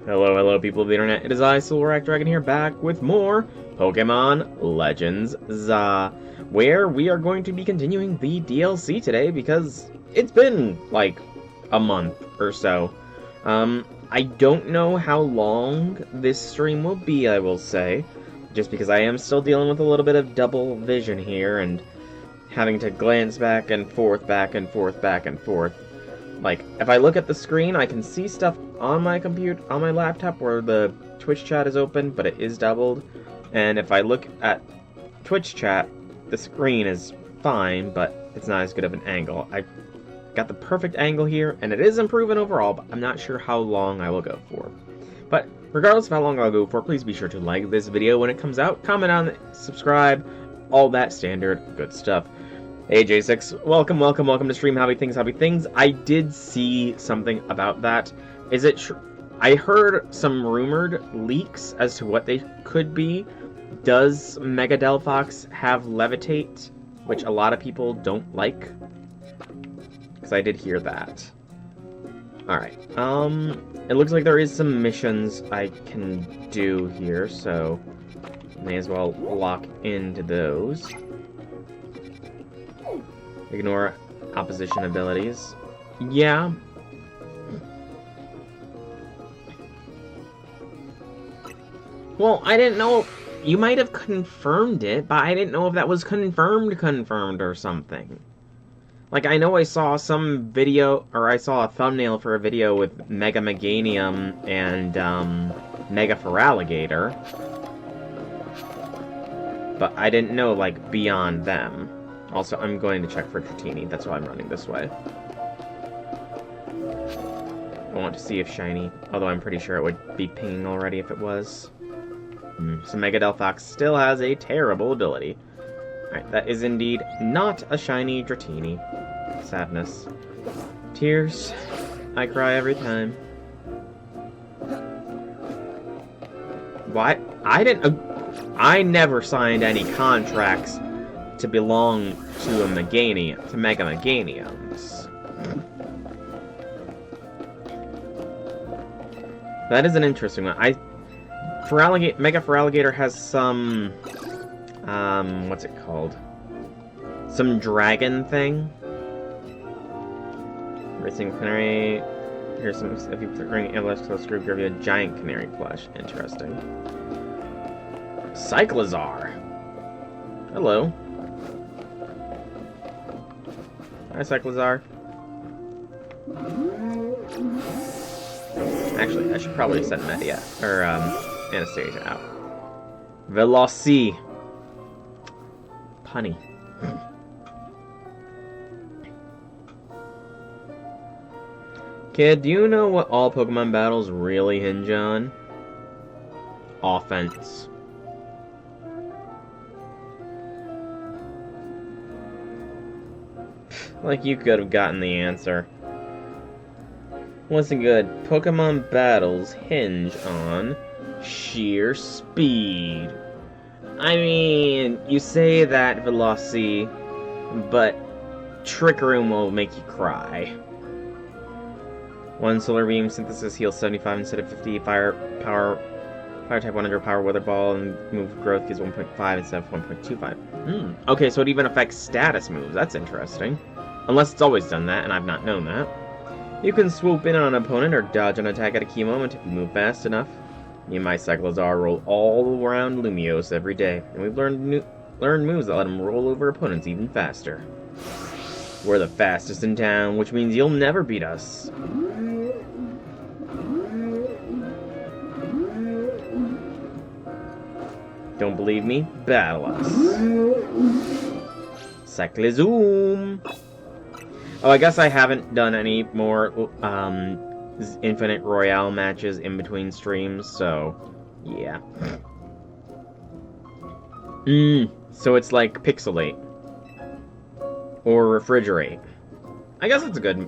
Hello, people of the internet. It is I, Silveract Dragon, here, back with more Pokemon Legends ZA, where we are going to be continuing the DLC today because it's been like a month or so. I don't know how long this stream will be, I will say, just because I am still dealing with a little bit of double vision here and having to glance back and forth, back and forth, back and forth. Like, if I look at the screen, I can see stuff on my computer, on my laptop, where the Twitch chat is open, but it is doubled. And if I look at Twitch chat, the screen is fine, but it's not as good of an angle. I got the perfect angle here, and it is improving overall, but I'm not sure how long I will go for. But regardless of how long I'll go for, please be sure to like this video when it comes out, comment on it, subscribe, all that standard good stuff. Hey J6, welcome to Stream Hobby Things. I did see something about that. Is it true? I heard some rumored leaks as to what they could be. Does Mega Delphox have Levitate, which a lot of people don't like? Because I did hear that. Alright, it looks like there is some missions I can do here, so may as well lock into those. Ignore opposition abilities. Yeah. Well, I didn't know. You might have confirmed it, but I didn't know if that was confirmed or something. Like, I know I saw some video, or I saw a thumbnail for a video with Mega Meganium and, Mega Feraligatr. But I didn't know, like, beyond them. Also, I'm going to check for Dratini. That's why I'm running this way. I want to see if shiny, although I'm pretty sure it would be pinging already if it was. So Mega Delphox still has a terrible ability. Alright, that is indeed not a shiny Dratini. Sadness. Tears. I cry every time. Why? I never signed any contracts to belong to Mega Meganiums. That is an interesting one. Mega Feraligatr has some, what's it called? Some dragon thing. Racing Canary. Here's some, if you bring Avalanche close group, give you a giant canary plush. Interesting. Cyclizar. Hello. Hi, Cyclizar. Actually, I should probably send Media, or, Anastasia out. Veloci. Punny. Kid, do you know what all Pokemon battles really hinge on? Offense. Like you could have gotten the answer. Listen good. Pokemon battles hinge on sheer speed. I mean, you say that, Veloci, but Trick Room will make you cry. One Solar Beam Synthesis heals 75 instead of 50. Fire type 100 Power Weather Ball and move growth gives 1.5 instead of 1.25. Okay, so it even affects status moves. That's interesting. Unless it's always done that, and I've not known that. You can swoop in on an opponent or dodge an attack at a key moment if you move fast enough. Me and my Cyclizar roll all around Lumiose every day, and we've learned moves that let him roll over opponents even faster. We're the fastest in town, which means you'll never beat us. Don't believe me? Battle us. Cyclizoom! Oh, I guess I haven't done any more Infinite Royale matches in between streams, so yeah. So it's like Pixelate. Or Refrigerate. I guess it's a good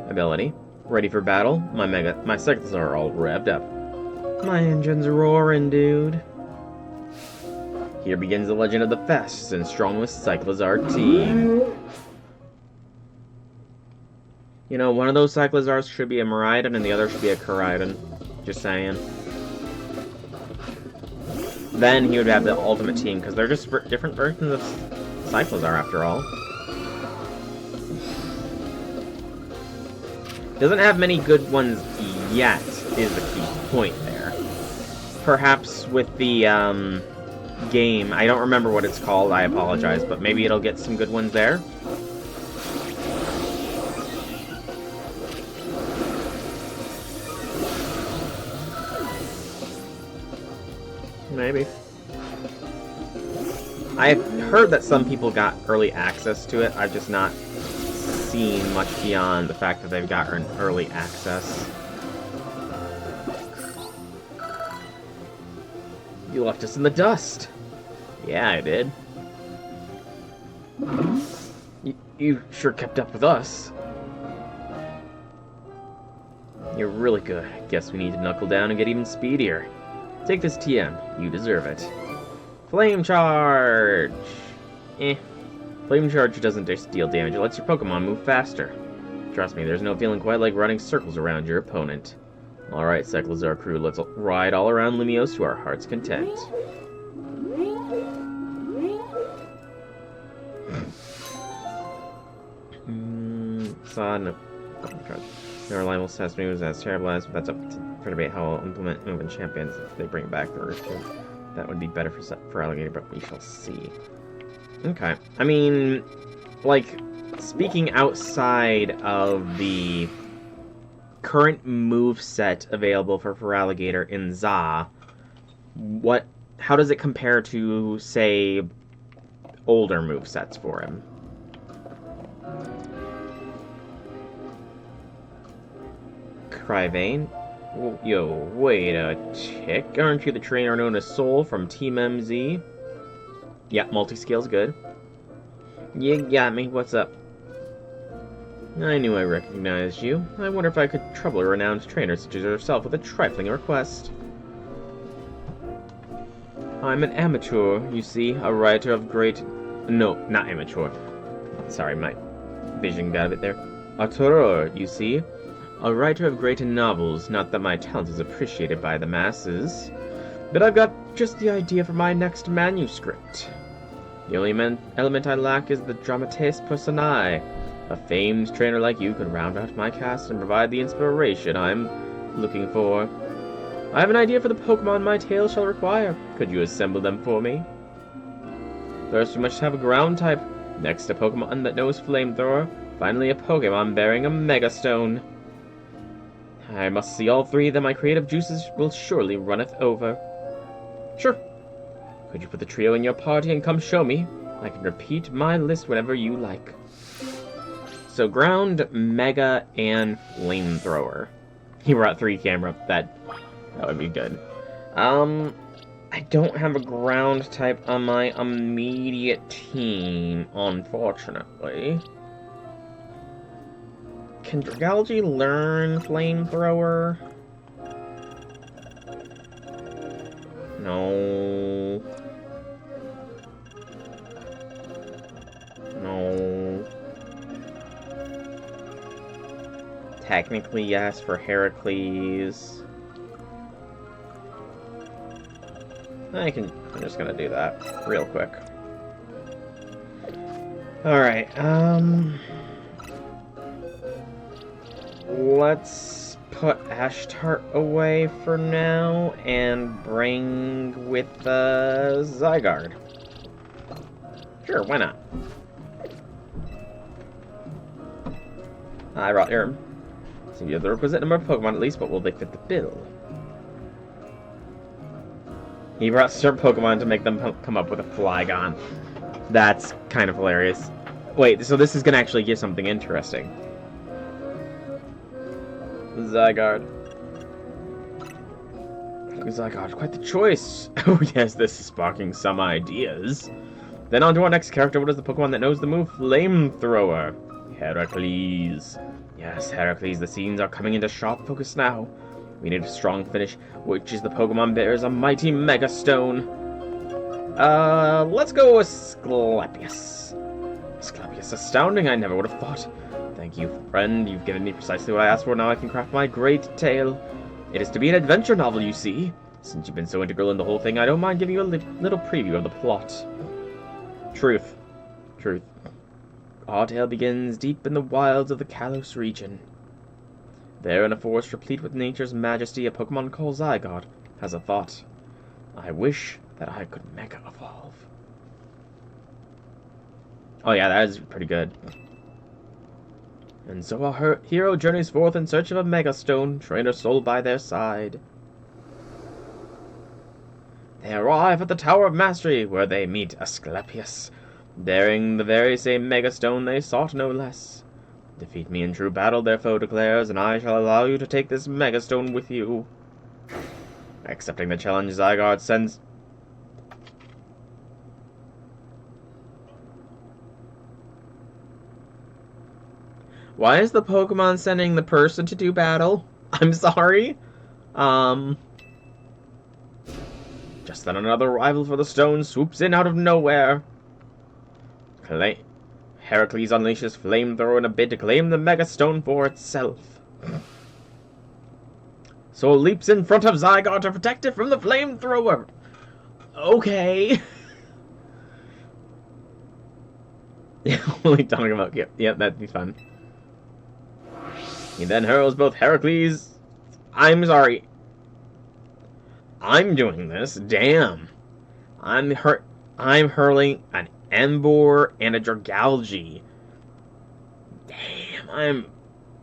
ability. Ready for battle? My Cyclists are all revved up. My engine's roaring, dude. Here begins the legend of the fastest and strongest Cyclizar team. You know, one of those Cyclizars should be a Miraidon and the other should be a Koraidon. Just saying. Then he would have the ultimate team, because they're just different versions of Cyclozar, after all. Doesn't have many good ones yet, is the key point there. Perhaps with the, game, I don't remember what it's called, I apologize, but maybe it'll get some good ones there. Maybe. I've heard that some people got early access to it. I've just not seen much beyond the fact that they've gotten early access. You left us in the dust. Yeah, I did. You sure kept up with us. You're really good. Guess we need to knuckle down and get even speedier. Take this TM. You deserve it. Flame Charge! Flame Charge doesn't just deal damage. It lets your Pokemon move faster. Trust me, there's no feeling quite like running circles around your opponent. Alright, Cyclozar crew, let's ride all around Lumiose to our heart's content. No reliable test moves as terrible as, but that's up for debate how I'll implement moving champions if they bring back the Rouge too. That would be better for Alligator, but we shall see. Okay. I mean, like, speaking outside of the current move set available for Alligator in ZA, how does it compare to, say, older move sets for him? Cryvane? Yo, wait a tick. Aren't you the trainer known as Soul from Team MZ? Yeah, multi-scale's good. You got me. What's up? I knew I recognized you. I wonder if I could trouble a renowned trainer such as yourself with a trifling request. I'm an amateur, you see, a writer of great... No, not amateur. Sorry, my vision got a bit there. Auteur, you see. A writer of great novels, not that my talent is appreciated by the masses. But I've got just the idea for my next manuscript. The only element I lack is the dramatis personae. A famed trainer like you could round out my cast and provide the inspiration I'm looking for. I have an idea for the Pokemon my tale shall require. Could you assemble them for me? First, we must have a ground type. Next, a Pokemon that knows Flamethrower. Finally, a Pokemon bearing a Mega Stone. I must see all three, then my creative juices will surely runneth over. Sure. Could you put the trio in your party and come show me? I can repeat my list whenever you like. So Ground, Mega, and Flamethrower. He brought 3 camera. That would be good. I don't have a ground type on my immediate team, unfortunately. Can Dragalge learn Flamethrower? No. No. Technically, yes, for Heracles. I'm just gonna do that real quick. Alright, let's put Ashtart away for now and bring with Zygarde. Sure, why not? I brought here. So you have the requisite number of Pokemon at least, but will they fit the bill? He brought certain Pokemon to make them come up with a Flygon. That's kind of hilarious. Wait, so this is going to actually give something interesting. Zygarde. Zygarde, quite the choice. Oh yes, this is sparking some ideas. Then on to our next character. What is the Pokemon that knows the move Flamethrower? Heracles. Yes, Heracles, the scenes are coming into sharp focus now. We need a strong finish, which is the Pokemon bears a mighty Mega Stone. Let's go with Sclapius. Sclapius, astounding, I never would have thought. Thank you, friend, you've given me precisely what I asked for, now I can craft my great tale. It is to be an adventure novel, you see. Since you've been so integral in the whole thing, I don't mind giving you a little preview of the plot. Truth. Truth. Our tale begins deep in the wilds of the Kalos region. There, in a forest replete with nature's majesty, a Pokemon called Zygarde has a thought. I wish that I could Mega Evolve. Oh yeah, that is pretty good. And so our hero journeys forth in search of a Mega Stone, trainer soul by their side. They arrive at the Tower of Mastery, where they meet Asclepius, bearing the very same Mega Stone they sought no less. Defeat me in true battle, their foe declares, and I shall allow you to take this Mega Stone with you. Accepting the challenge, Zygarde sends... Why is the Pokemon sending the person to do battle? I'm sorry. Just then another rival for the stone swoops in out of nowhere. Heracles unleashes Flamethrower in a bid to claim the Mega Stone for itself. Soul leaps in front of Zygarde to protect it from the Flamethrower. Okay. Only talking about... Yep, that'd be fun. He then hurls both Heracles... I'm sorry. I'm doing this. Damn. I'm hurling an Emboar and a Dragalge. Damn, I'm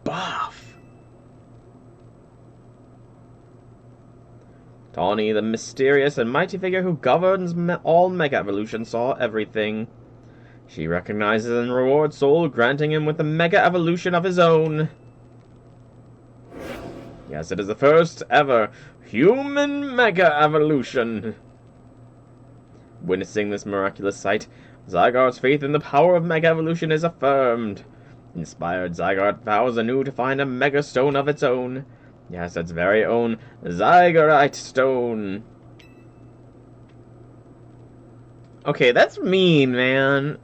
buff. Tawny, the mysterious and mighty figure who governs all Mega Evolution, saw everything. She recognizes and rewards Soul, granting him with a Mega Evolution of his own. Yes, it is the first ever human Mega Evolution. Witnessing this miraculous sight, Zygarde's faith in the power of Mega Evolution is affirmed. Inspired, Zygarde vows anew to find a Mega Stone of its own. Yes, its very own Zygarite Stone. Okay, that's mean, man.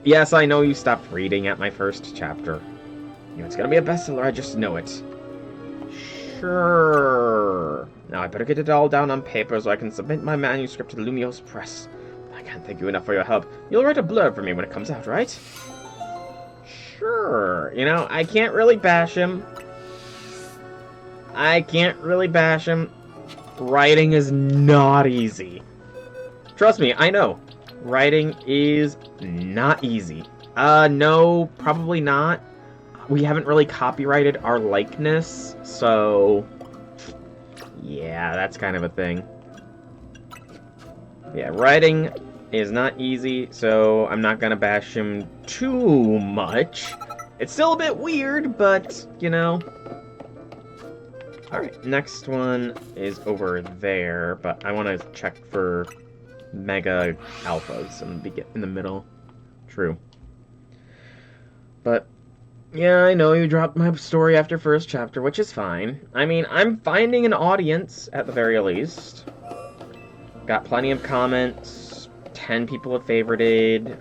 Yes, I know you stopped reading at my first chapter. You know, it's gonna be a bestseller, I just know it. Sure. Now I better get it all down on paper so I can submit my manuscript to the Lumiose Press. I can't thank you enough for your help. You'll write a blurb for me when it comes out, right? Sure. You know, I can't really bash him. Writing is not easy. Trust me, I know. Writing is not easy. No, probably not. We haven't really copyrighted our likeness, so... yeah, that's kind of a thing. Yeah, writing is not easy, so I'm not gonna bash him too much. It's still a bit weird, but, you know... Alright, next one is over there, but I want to check for Mega Alphas and get in the middle. True. But, yeah, I know you dropped my story after first chapter, which is fine. I mean, I'm finding an audience, at the very least. Got plenty of comments. 10 people have favorited.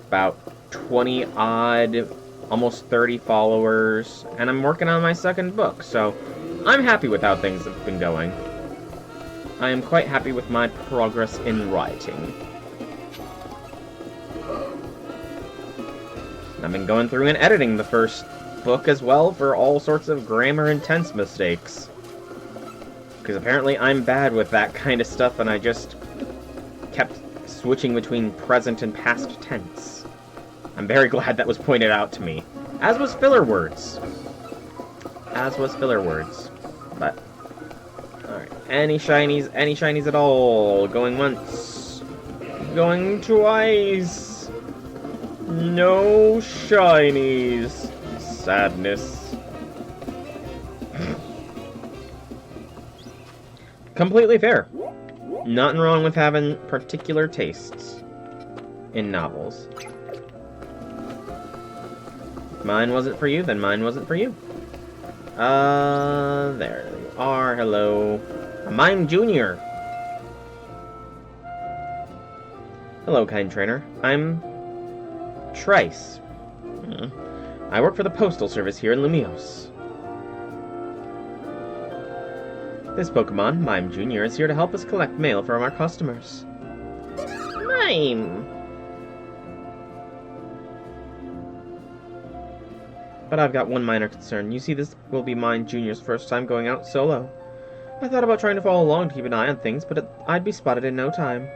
About 20-odd... almost 30 followers, and I'm working on my second book, so I'm happy with how things have been going. I am quite happy with my progress in writing. I've been going through and editing the first book as well for all sorts of grammar and tense mistakes. Because apparently I'm bad with that kind of stuff, and I just kept switching between present and past tense. I'm very glad that was pointed out to me. As was filler words. But, alright. Any shinies at all? Going once. Going twice. No shinies. Sadness. Completely fair. Nothing wrong with having particular tastes in novels. Mine wasn't for you, then mine wasn't for you. There you are. Hello. Mime Junior. Hello, kind trainer. I'm Trice. I work for the Postal Service here in Lumiose. This Pokemon, Mime Jr., is here to help us collect mail from our customers. Mime! But I've got one minor concern. You see, this will be Mime Jr.'s first time going out solo. I thought about trying to follow along to keep an eye on things, but I'd be spotted in no time.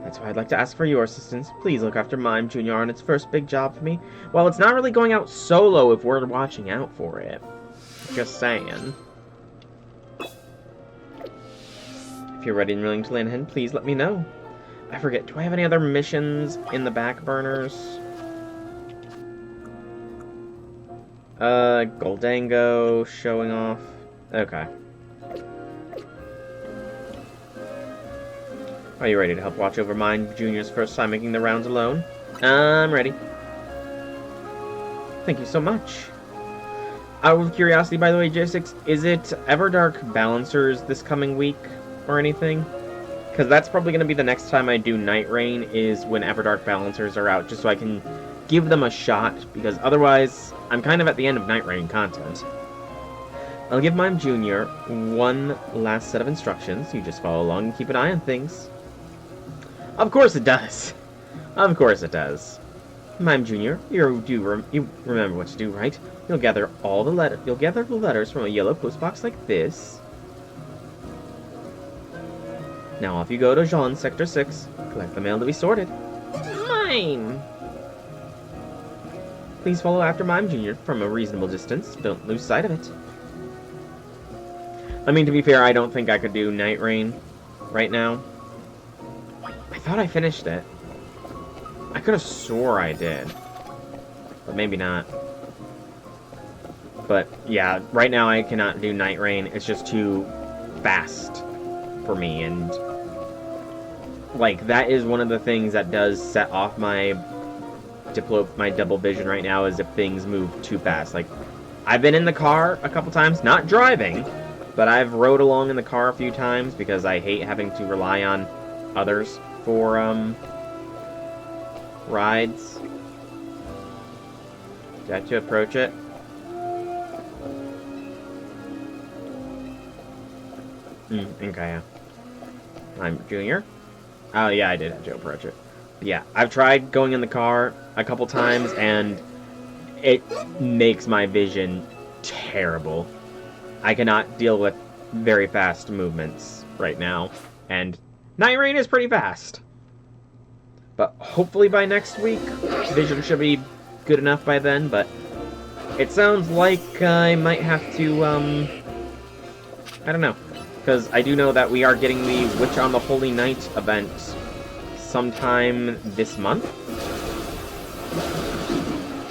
That's why I'd like to ask for your assistance. Please look after Mime Jr. on its first big job for me. Well, it's not really going out solo if we're watching out for it. Just saying. If you're ready and willing to land in, please let me know. I forget, do I have any other missions in the back burners? Goldango showing off. Okay. Are you ready to help watch over Mime Jr.'s first time making the rounds alone? I'm ready. Thank you so much. Out of curiosity, by the way, J6, is it Everdark Balancers this coming week or anything? Because that's probably going to be the next time I do Night Rain, is when Everdark Balancers are out, just so I can give them a shot, because otherwise I'm kind of at the end of Night Rain content. I'll give Mime Jr. one last set of instructions. You just follow along and keep an eye on things. Of course it does. Of course it does. Mime Jr., you remember what to do, right? You'll gather the letters from a yellow postbox like this. Now off you go to Jean, Sector 6. Collect the mail to be sorted. Mime! Please follow after Mime Jr. from a reasonable distance. Don't lose sight of it. I mean, to be fair, I don't think I could do Night Rain right now. I thought I finished it. I could have swore I did. But maybe not. But, yeah, right now I cannot do Night Rain. It's just too fast for me, and like, that is one of the things that does set off my double vision right now, is if things move too fast. Like, I've been in the car a couple times, not driving, but I've rode along in the car a few times because I hate having to rely on others for rides. Got to approach it. Okay, yeah. I'm Junior. Oh, yeah, I did have to approach it. But yeah, I've tried going in the car a couple times, and it makes my vision terrible. I cannot deal with very fast movements right now, and Night Rain is pretty fast. But hopefully by next week, vision should be good enough by then, but it sounds like I might have to, I don't know. Because I do know that we are getting the Witch on the Holy Night event sometime this month,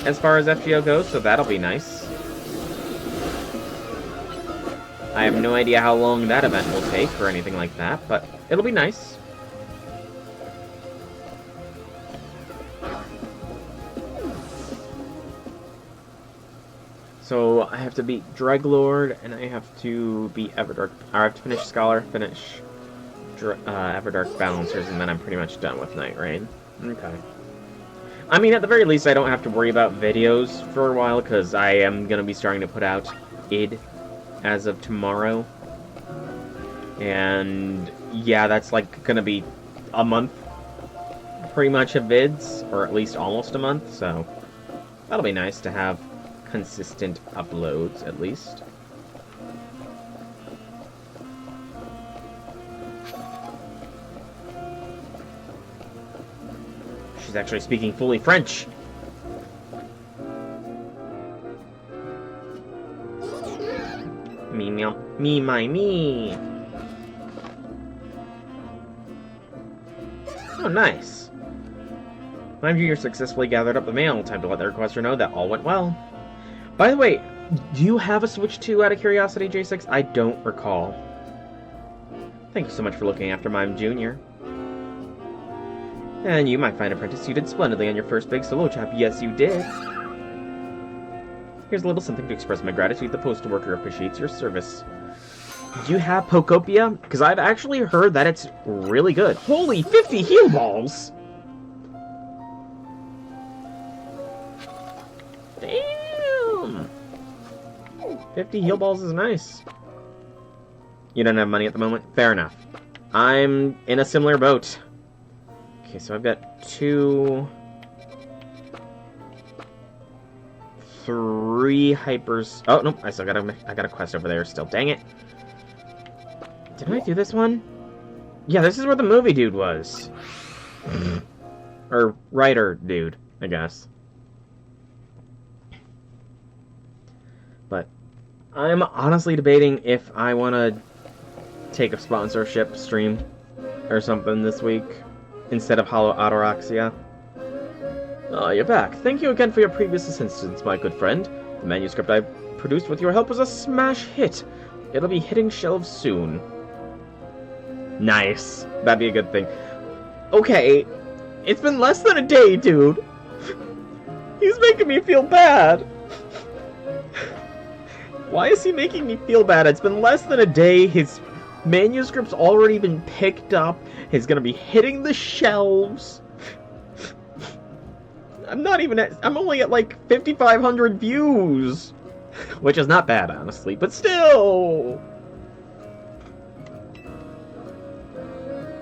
as far as FGO goes, so that'll be nice. I have no idea how long that event will take or anything like that, but it'll be nice. So I have to beat Dreglord, and I have to beat Everdark. I have to finish Scholar, finish Everdark Balancers, and then I'm pretty much done with Night Rain. Okay. I mean, at the very least, I don't have to worry about videos for a while, because I am going to be starting to put out id as of tomorrow. And yeah, that's like going to be a month, pretty much, of vids, or at least almost a month, so that'll be nice to have consistent uploads, at least. She's actually speaking fully French. Me, meow. Me, my, me. Oh, nice. Mime Jr. successfully gathered up the mail. Time to let the requester know that all went well. By the way, do you have a Switch 2 out of curiosity, J6? I don't recall. Thank you so much for looking after Mime Jr. And you, my fine apprentice, you did splendidly on your first big solo job. Yes, you did. Here's a little something to express my gratitude. The postal worker appreciates your service. Do you have Pokopia? Because I've actually heard that it's really good. Holy 50 heal balls! 50 heal balls is nice. You don't have money at the moment? Fair enough. I'm in a similar boat. Okay, so I've got 3 hypers. Oh, no, I got a quest over there still. Dang it. Did I do this one? Yeah, this is where the movie dude was. Or writer dude, I guess. But I'm honestly debating if I want to take a sponsorship stream or something this week instead of Hollow Autoroxia. Ah, you're back. Thank you again for your previous assistance, my good friend. The manuscript I produced with your help was a smash hit. It'll be hitting shelves soon. Nice. That'd be a good thing. Okay, it's been less than a day, dude. He's making me feel bad. Why is he making me feel bad? It's been less than a day. His manuscript's already been picked up. He's gonna be hitting the shelves. I'm only at like 5,500 views. Which is not bad, honestly, but still.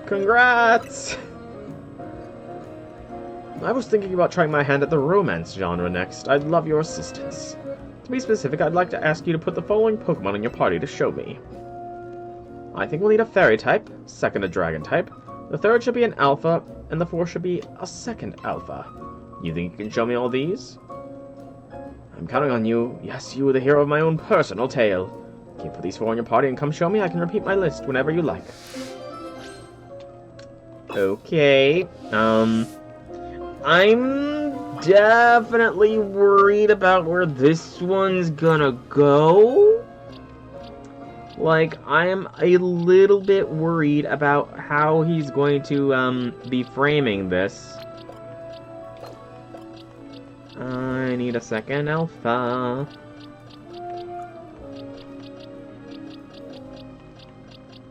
Congrats! I was thinking about trying my hand at the romance genre next. I'd love your assistance. To be specific, I'd like to ask you to put the following Pokemon in your party to show me. I think we'll need a Fairy type, second a Dragon type, the third should be an Alpha, and the fourth should be a second Alpha. You think you can show me all these? I'm counting on you. Yes, you are the hero of my own personal tale. Can you put these 4 in your party and come show me? I can repeat my list whenever you like. Okay, I'm definitely worried about where this one's gonna go. Like, I am a little bit worried about how he's going to, be framing this. I need a second Alpha.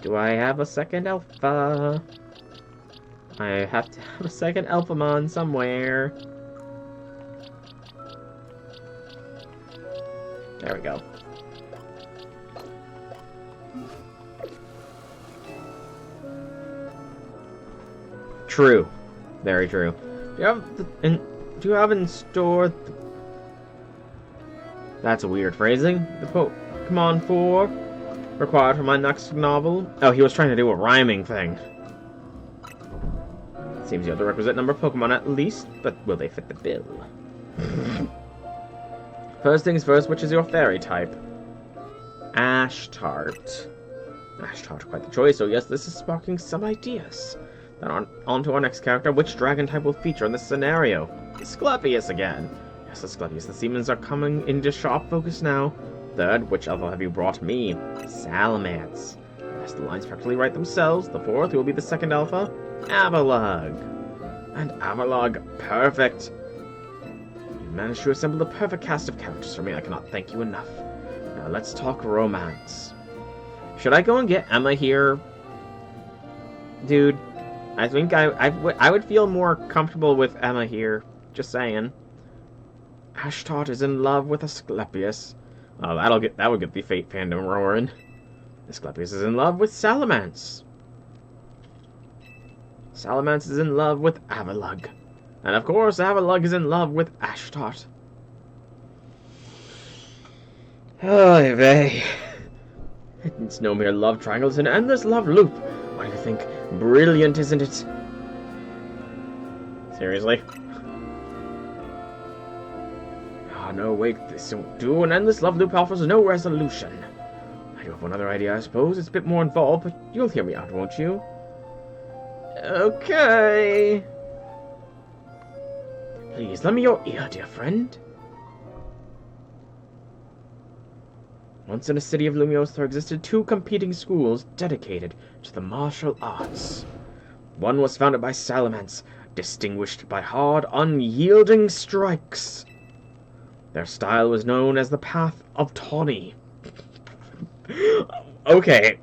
Do I have a second Alpha? I have to have a second Alphamon somewhere. There we go. True. Very true. Do you have in store... That's a weird phrasing. The Pokemon 4 required for my next novel. Oh, he was trying to do a rhyming thing. Seems you have the requisite number of Pokemon at least, but will they fit the bill? First things first, which is your Fairy type? Ashtart. Ashtart, quite the choice, so yes, this is sparking some ideas. Then on to our next character, which Dragon type will feature in this scenario? Asclepius again. Yes, Asclepius, the Siemens are coming into sharp focus now. Third, which other have you brought me? Salamence. Yes, the lines practically write themselves. The fourth will be the second Alpha, Avalugg. And Avalugg, perfect. You managed to assemble the perfect cast of characters for me. I cannot thank you enough. Now let's talk romance. Should I go and get Emma here? Dude, I think I would feel more comfortable with Emma here. Just saying. Ashtart is in love with Asclepius. Oh, that would get the Fate fandom roaring. Asclepius is in love with Salamence. Salamence is in love with Avalugg. And of course, Avalugg is in love with Ashtart. Oy vey. It's no mere love triangle, it's an endless love loop. What do you think? Brilliant, isn't it? Seriously? Ah, no, wait, this won't do. An endless love loop offers no resolution. I do have one other idea, I suppose. It's a bit more involved, but you'll hear me out, won't you? Okay. Please, lend me your ear, dear friend. Once in a city of Lumiose, there existed 2 competing schools dedicated to the martial arts. One was founded by Salamence, distinguished by hard, unyielding strikes. Their style was known as the Path of Tawny. Okay.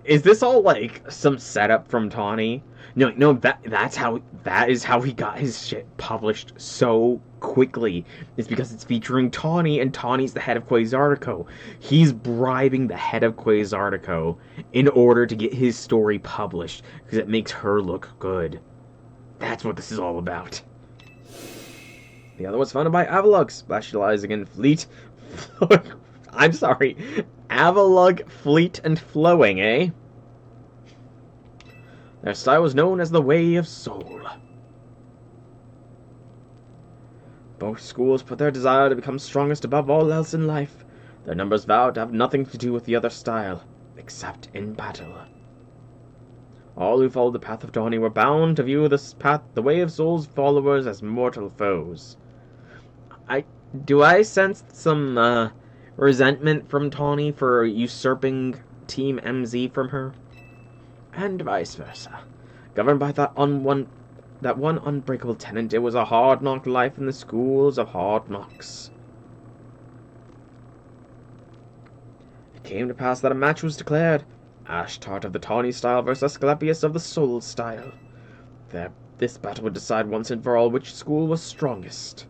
Is this all, like, some setup from Tawny? No, that is how he got his shit published so quickly. It's because it's featuring Tawny, and Tawny's the head of Quasartico. He's bribing the head of Quasartico in order to get his story published, because it makes her look good. That's what this is all about. The other was founded by Avalugg, specializing in fleet... I'm sorry. Avalugg, fleet, and flowing, eh? Their style was known as the Way of Soul. Both schools put their desire to become strongest above all else in life. Their numbers vowed to have nothing to do with the other style, except in battle. All who followed the path of Tawny were bound to view this path, the Way of Soul's followers, as mortal foes. Do I sense some resentment from Tawny for usurping Team MZ from her? And vice versa. Governed by that one unbreakable tenet, it was a hard-knock life in the schools of hard knocks. It came to pass that a match was declared. Ashtart of the Tawny style versus Asclepius of the Soul style. This battle would decide once and for all which school was strongest.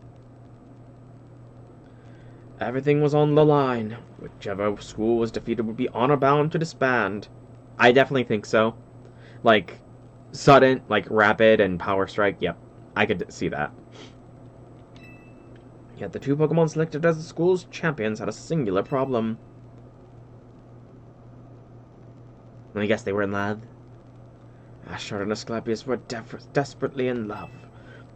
Everything was on the line. Whichever school was defeated would be honor-bound to disband. I definitely think so. Like, sudden, like, rapid and power strike, yep. I could see that. Yet the two Pokemon selected as the school's champions had a singular problem. I guess they were in love. Ashtart and Asclepius were desperately in love.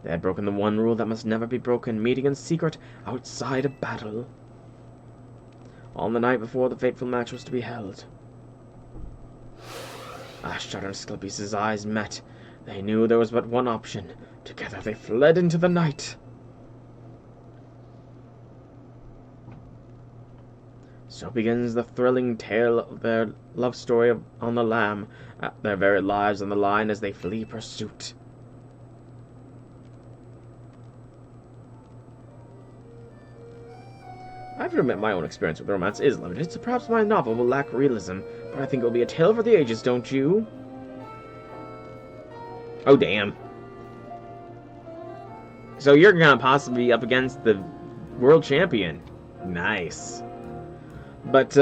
They had broken the one rule that must never be broken, meeting in secret outside a battle. On the night before the fateful match was to be held, Ashtart and Asclepius' eyes met. They knew there was but one option. Together they fled into the night. So begins the thrilling tale of their love story on the lam, their very lives on the line as they flee pursuit. I have to admit my own experience with romance is limited, so perhaps my novel will lack realism, but I think it will be a tale for the ages, don't you? Oh, damn. So you're gonna possibly be up against the world champion. Nice. But,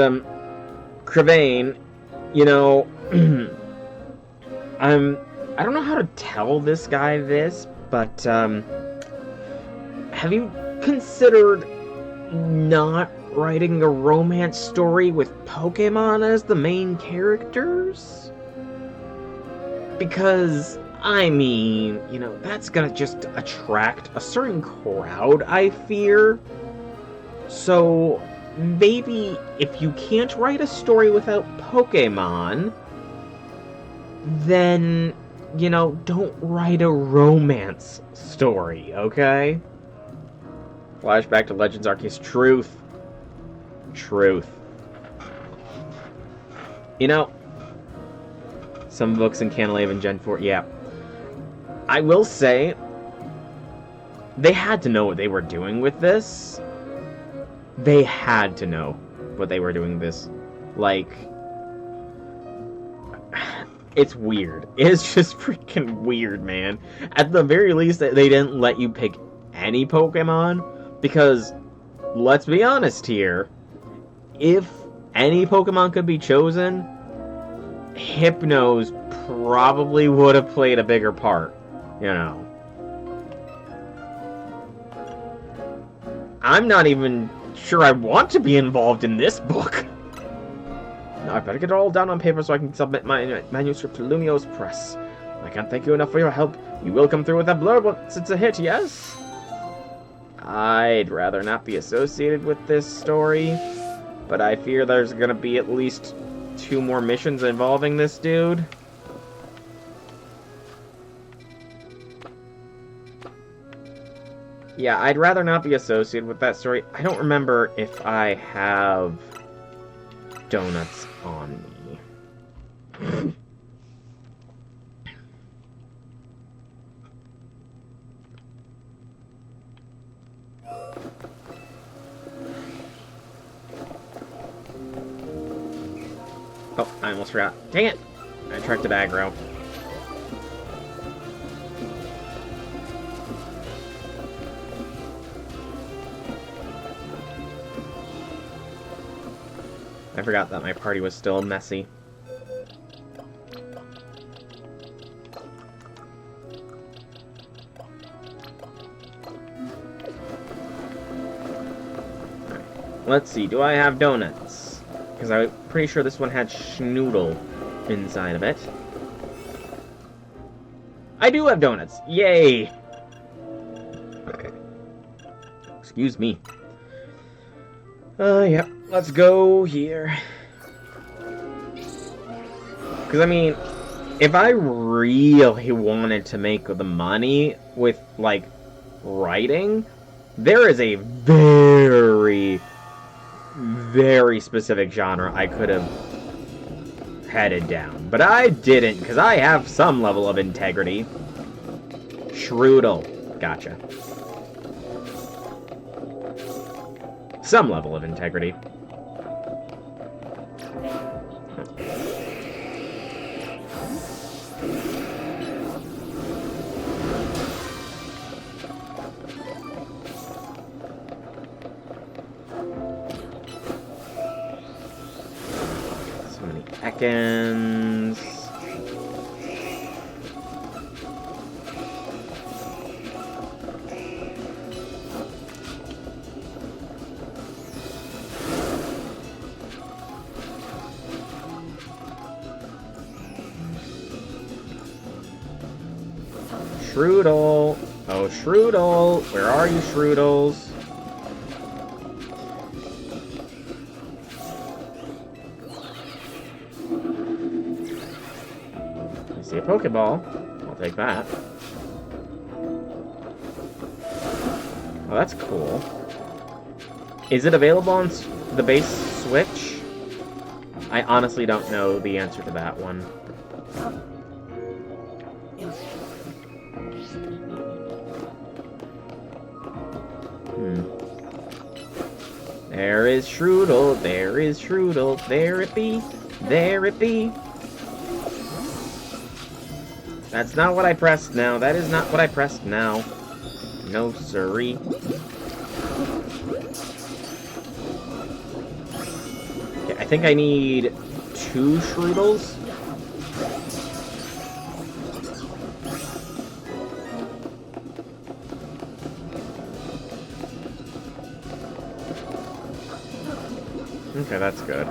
Crevane, you know, I don't know how to tell this guy this, but, have you considered not writing a romance story with Pokemon as the main characters? Because, I mean, you know, that's gonna just attract a certain crowd, I fear. So, maybe if you can't write a story without Pokemon, then, you know, don't write a romance story, okay? Flashback to Legends Arceus. Truth. Truth. You know, some books in Canalave and Gen 4, yeah. I will say, they had to know what they were doing with this. They had to know what they were doing with this. Like, it's weird. It's just freaking weird, man. At the very least, they didn't let you pick any Pokemon. Because, let's be honest here, if any Pokemon could be chosen, Hypnos probably would have played a bigger part, you know. I'm not even sure I want to be involved in this book. Now I better get it all down on paper so I can submit my manuscript to Lumiose Press. I can't thank you enough for your help. You will come through with that blurb once it's a hit, yes? I'd rather not be associated with this story, but I fear there's gonna be at least 2 more missions involving this dude. Yeah, I'd rather not be associated with that story. I don't remember if I have donuts on me. Oh, I almost forgot. Dang it! I tracked the aggro. I forgot that my party was still messy. Let's see, do I have donuts? Because I'm pretty sure this one had schnoodle inside of it. I do have donuts! Yay! Excuse me. Yeah, let's go here. Because, I mean, if I really wanted to make the money with, like, writing, there is a very specific genre I could have headed down. But I didn't, because I have some level of integrity. Strudel. Gotcha. Some level of integrity. Ekans. Strudel. Oh, Strudel. Where are you, Strudels? See a Pokeball. I'll take that. Oh, that's cool. Is it available on the base Switch? I honestly don't know the answer to that one. There is Strudel. There is Strudel. There it be. There it be. That's not what I pressed now. That is not what I pressed now. No, siree. Okay, I think I need 2 Strudels. Okay, that's good.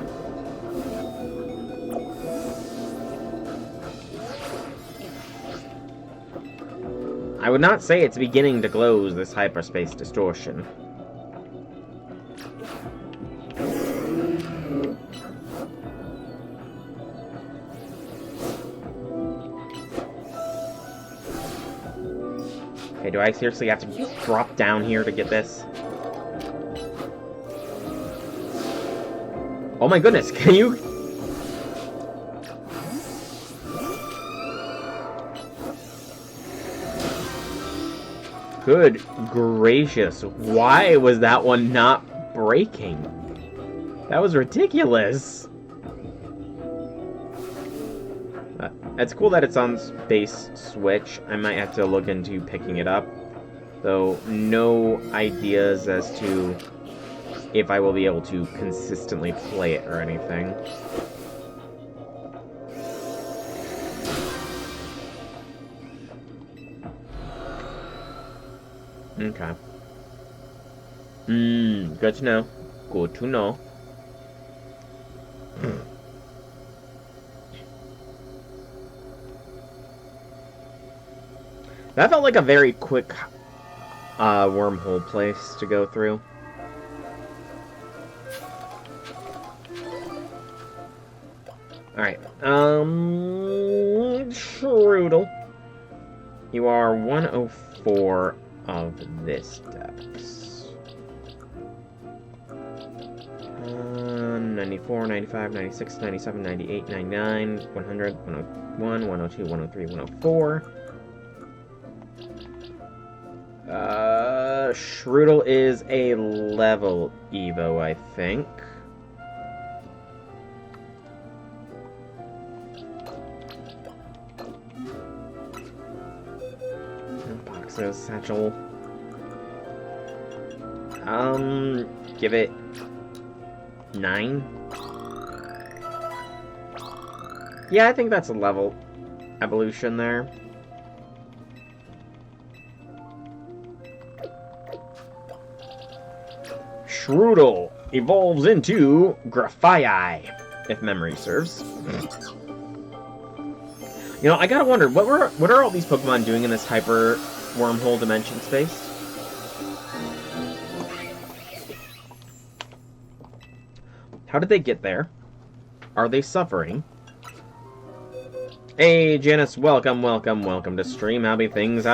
I would not say it's beginning to close this hyperspace distortion. Okay, do I seriously have to drop down here to get this? Oh my goodness, can you... Good gracious, why was that one not breaking? That was ridiculous. It's cool that it's on base Switch. I might have to look into picking it up. Though, no ideas as to if I will be able to consistently play it or anything. Okay. Good to know. Good to know. That felt like a very quick wormhole place to go through. Alright, Strudel. You are 104 of this depths. 94, 95, 96, 97, 98, 99, 100, 101, 102, 103, 104. Strudel is a level Evo, I think. Boxes, satchel. Give it 9. Yeah, I think that's a level evolution there. Shroodle evolves into Grafii, if memory serves. You know, I gotta wonder, what are all these Pokemon doing in this hyper wormhole dimension space? How did they get there? Are they suffering? Hey, Janice, welcome to stream. How be things?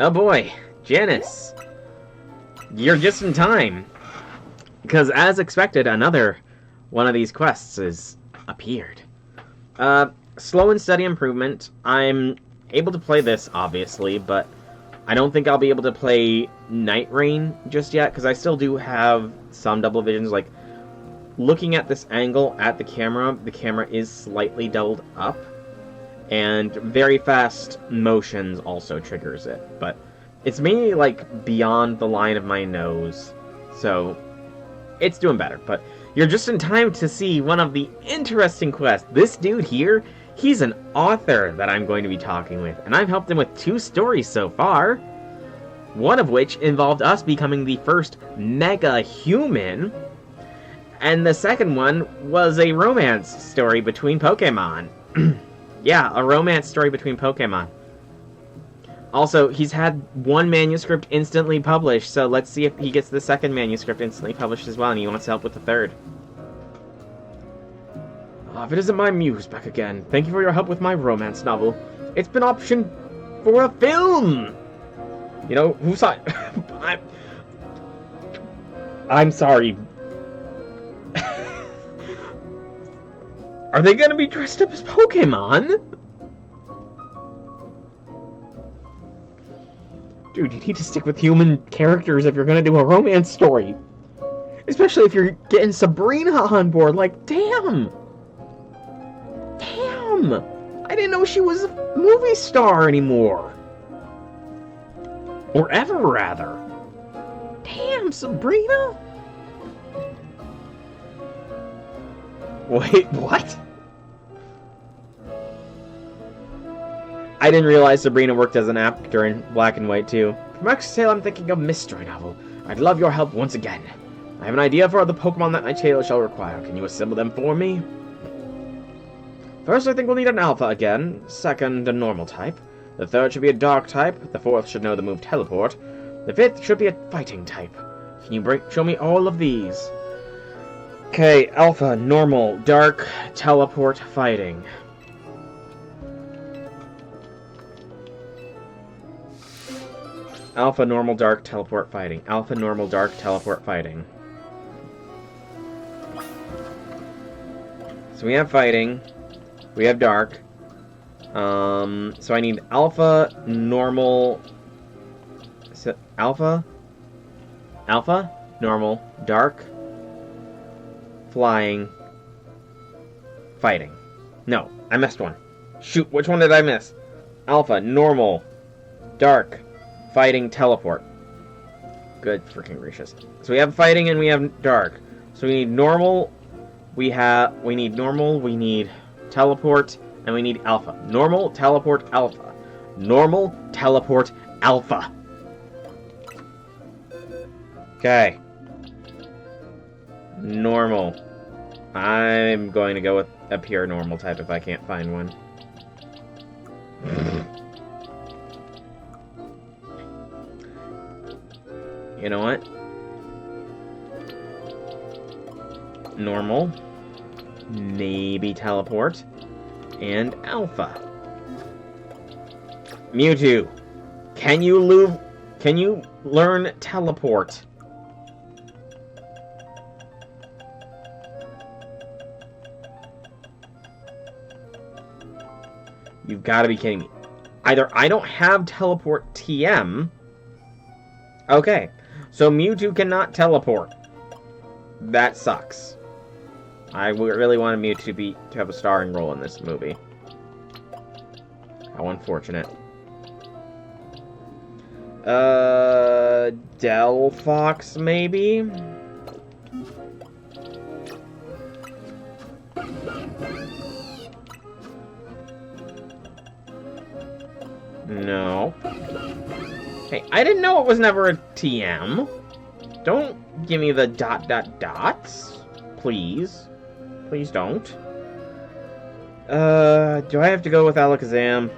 Oh boy, Janice. You're just in time. Because as expected, another one of these quests has appeared. Slow and steady improvement. I'm able to play this, obviously, but I don't think I'll be able to play Night Rain just yet, because I still do have some double visions. Like, looking at this angle at the camera is slightly doubled up, and very fast motions also triggers it, but it's mainly, like, beyond the line of my nose, so it's doing better. But you're just in time to see one of the interesting quests. This dude here, he's an author that I'm going to be talking with, and I've helped him with 2 stories so far, one of which involved us becoming the first mega human, and the second one was a romance story between Pokemon. Yeah, a romance story between Pokemon. Also, he's had 1 manuscript instantly published, so let's see if he gets the 2nd manuscript instantly published as well, and he wants to help with the 3rd. If it isn't my muse back again, thank you for your help with my romance novel. It's been optioned for a film! You know, who saw it? I'm sorry. Are they gonna be dressed up as Pokemon? Dude, you need to stick with human characters if you're gonna do a romance story. Especially if you're getting Sabrina on board. Like, damn! Damn! I didn't know she was a movie star anymore. Or ever, rather. Damn, Sabrina? Wait, what? I didn't realize Sabrina worked as an actor in Black and White, too. For my next tale, I'm thinking of mystery novel. I'd love your help once again. I have an idea for the Pokemon that my tale shall require. Can you assemble them for me? First, I think we'll need an Alpha again. Second, a normal type. The third should be a Dark type. The fourth should know the move Teleport. The fifth should be a Fighting type. Can you show me all of these? Okay, Alpha, Normal, Dark, Teleport, Fighting. Alpha, Normal, Dark, Teleport, Fighting. Alpha, Normal, Dark, Teleport, Fighting. So we have Fighting. We have Dark. So I need Alpha, Normal... Alpha, Normal, Dark, Flying, Fighting. No, I missed one. Shoot, which one did I miss? Alpha, Normal, Dark, Fighting, Teleport. Good freaking gracious. So we have Fighting and we have Dark. So we need Normal, we need Normal, we need Teleport, and we need Alpha. Normal, Teleport, Alpha. Normal, Teleport, Alpha. Okay. Normal. I'm going to go with a pure normal type if I can't find one. You know what? Normal. Maybe Teleport. And Alpha. Mewtwo. Can you learn Teleport? You've got to be kidding me. Either I don't have Teleport TM. Okay. So Mewtwo cannot teleport. That sucks. I really wanted Mewtwo to have a starring role in this movie. How unfortunate. Delphox, maybe? No. Hey, I didn't know it was never a TM. Don't give me the ... Please. Please don't. Do I have to go with Alakazam?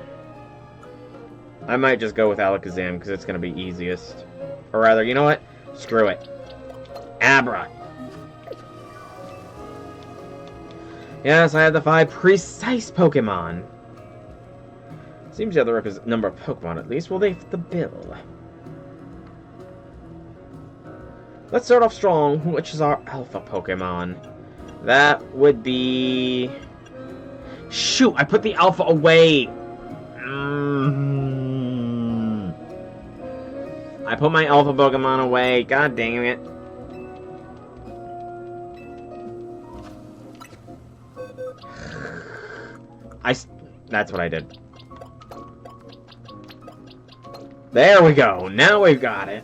I might just go with Alakazam because it's going to be easiest. Or rather, you know what? Screw it. Abra. Yes, I have the 5 precise Pokemon. Seems you have the requisite number of Pokemon at least. Well, they fit the bill. Let's start off strong. Which is our Alpha Pokemon? That would be... Shoot, I put the Alpha away. I put my Alpha Pokemon away. God dang it. That's what I did. There we go. Now we've got it.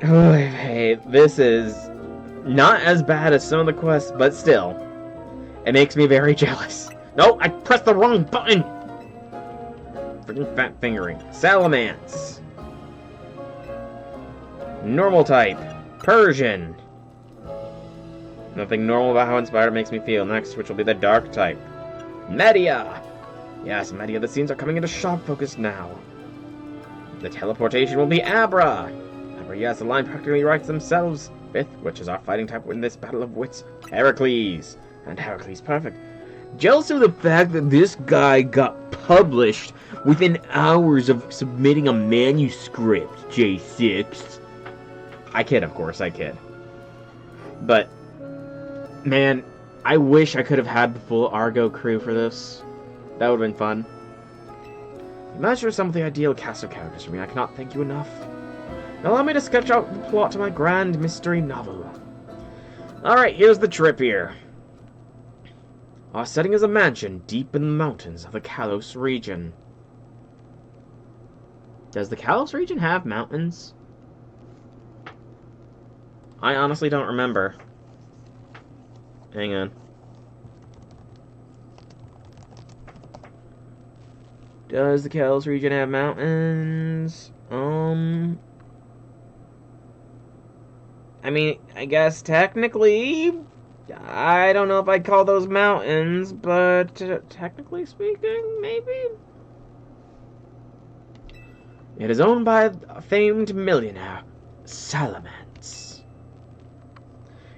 Oh, hey, this is not as bad as some of the quests, but still, it makes me very jealous. No, I pressed the wrong button! Freaking fat fingering. Salamence. Normal type. Persian. Nothing normal about how inspired it makes me feel. Next, which will be the dark type. Media. Yes, Media, the scenes are coming into sharp focus now. The teleportation will be Abra. Abra, yes, the line practically writes themselves. 5th, which is our fighting type in this battle of wits. Heracles. And Heracles, perfect. Jealous of the fact that this guy got published within hours of submitting a manuscript, J6. I kid, of course, I kid. But, man, I wish I could have had the full Argo crew for this. That would have been fun. You master some of the ideal cast of characters for me. I cannot thank you enough. Now allow me to sketch out the plot to my grand mystery novel. Alright, here's the trip here. Our setting is a mansion deep in the mountains of the Kalos region. Does the Kalos region have mountains? I honestly don't remember. Hang on. Does the Kalos region have mountains? I mean, I guess technically, I don't know if I'd call those mountains, but technically speaking, maybe. It is owned by a famed millionaire, Salamence.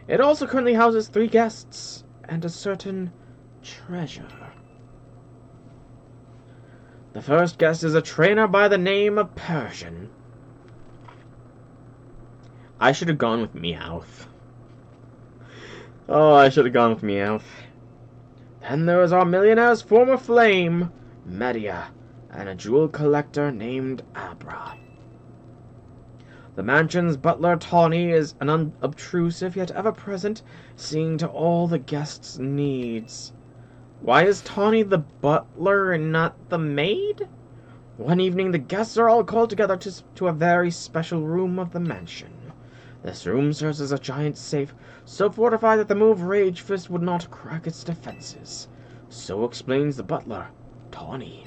It also currently houses 3 guests and a certain treasure. The first guest is a trainer by the name of Persian. I should have gone with Meowth. Oh, I should have gone with Meowth. Then there is our millionaire's former flame, Media, and a jewel collector named Abra. The mansion's butler, Tawny, is an unobtrusive yet ever-present, seeing to all the guests' needs. Why is Tawny the butler and not the maid? One evening, the guests are all called together to a very special room of the mansion. This room serves as a giant safe, so fortified that the move Rage Fist would not crack its defenses. So explains the butler, Tawny.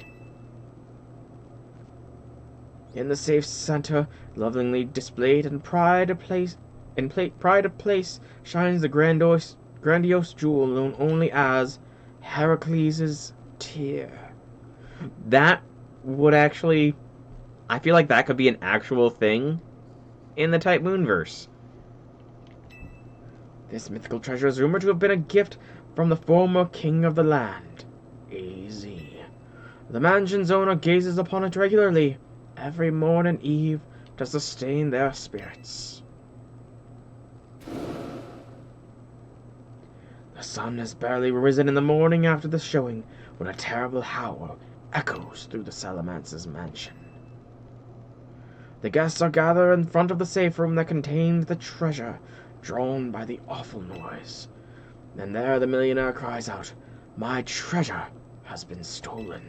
In the safe's center, lovingly displayed in pride of place, shines the grandiose jewel known only as Heracles' tear. That would actually... I feel like that could be an actual thing in the Type Moonverse. This mythical treasure is rumored to have been a gift from the former king of the land, AZ. The mansion's owner gazes upon it regularly, every morn and eve, to sustain their spirits. The sun has barely risen in the morning after the showing, when a terrible howl echoes through the Salamance's mansion. The guests are gathered in front of the safe room that contains the treasure, drawn by the awful noise. And there the millionaire cries out, "My treasure has been stolen.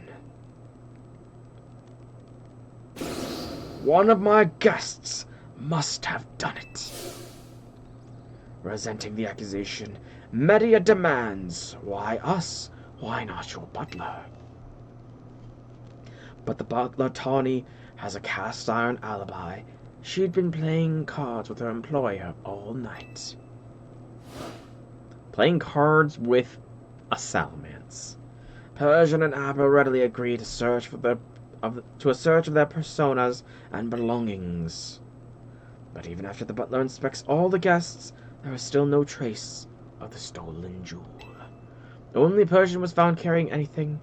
One of my guests must have done it." Resenting the accusation, Media demands, "Why us? Why not your butler?" But the butler, Tawny, has a cast-iron alibi. She'd been playing cards with her employer all night. Playing cards with a salamence. Persian and Abba readily agreed to a search of their personas and belongings. But even after the butler inspects all the guests, there is still no trace of the stolen jewel. Only Persian was found carrying anything,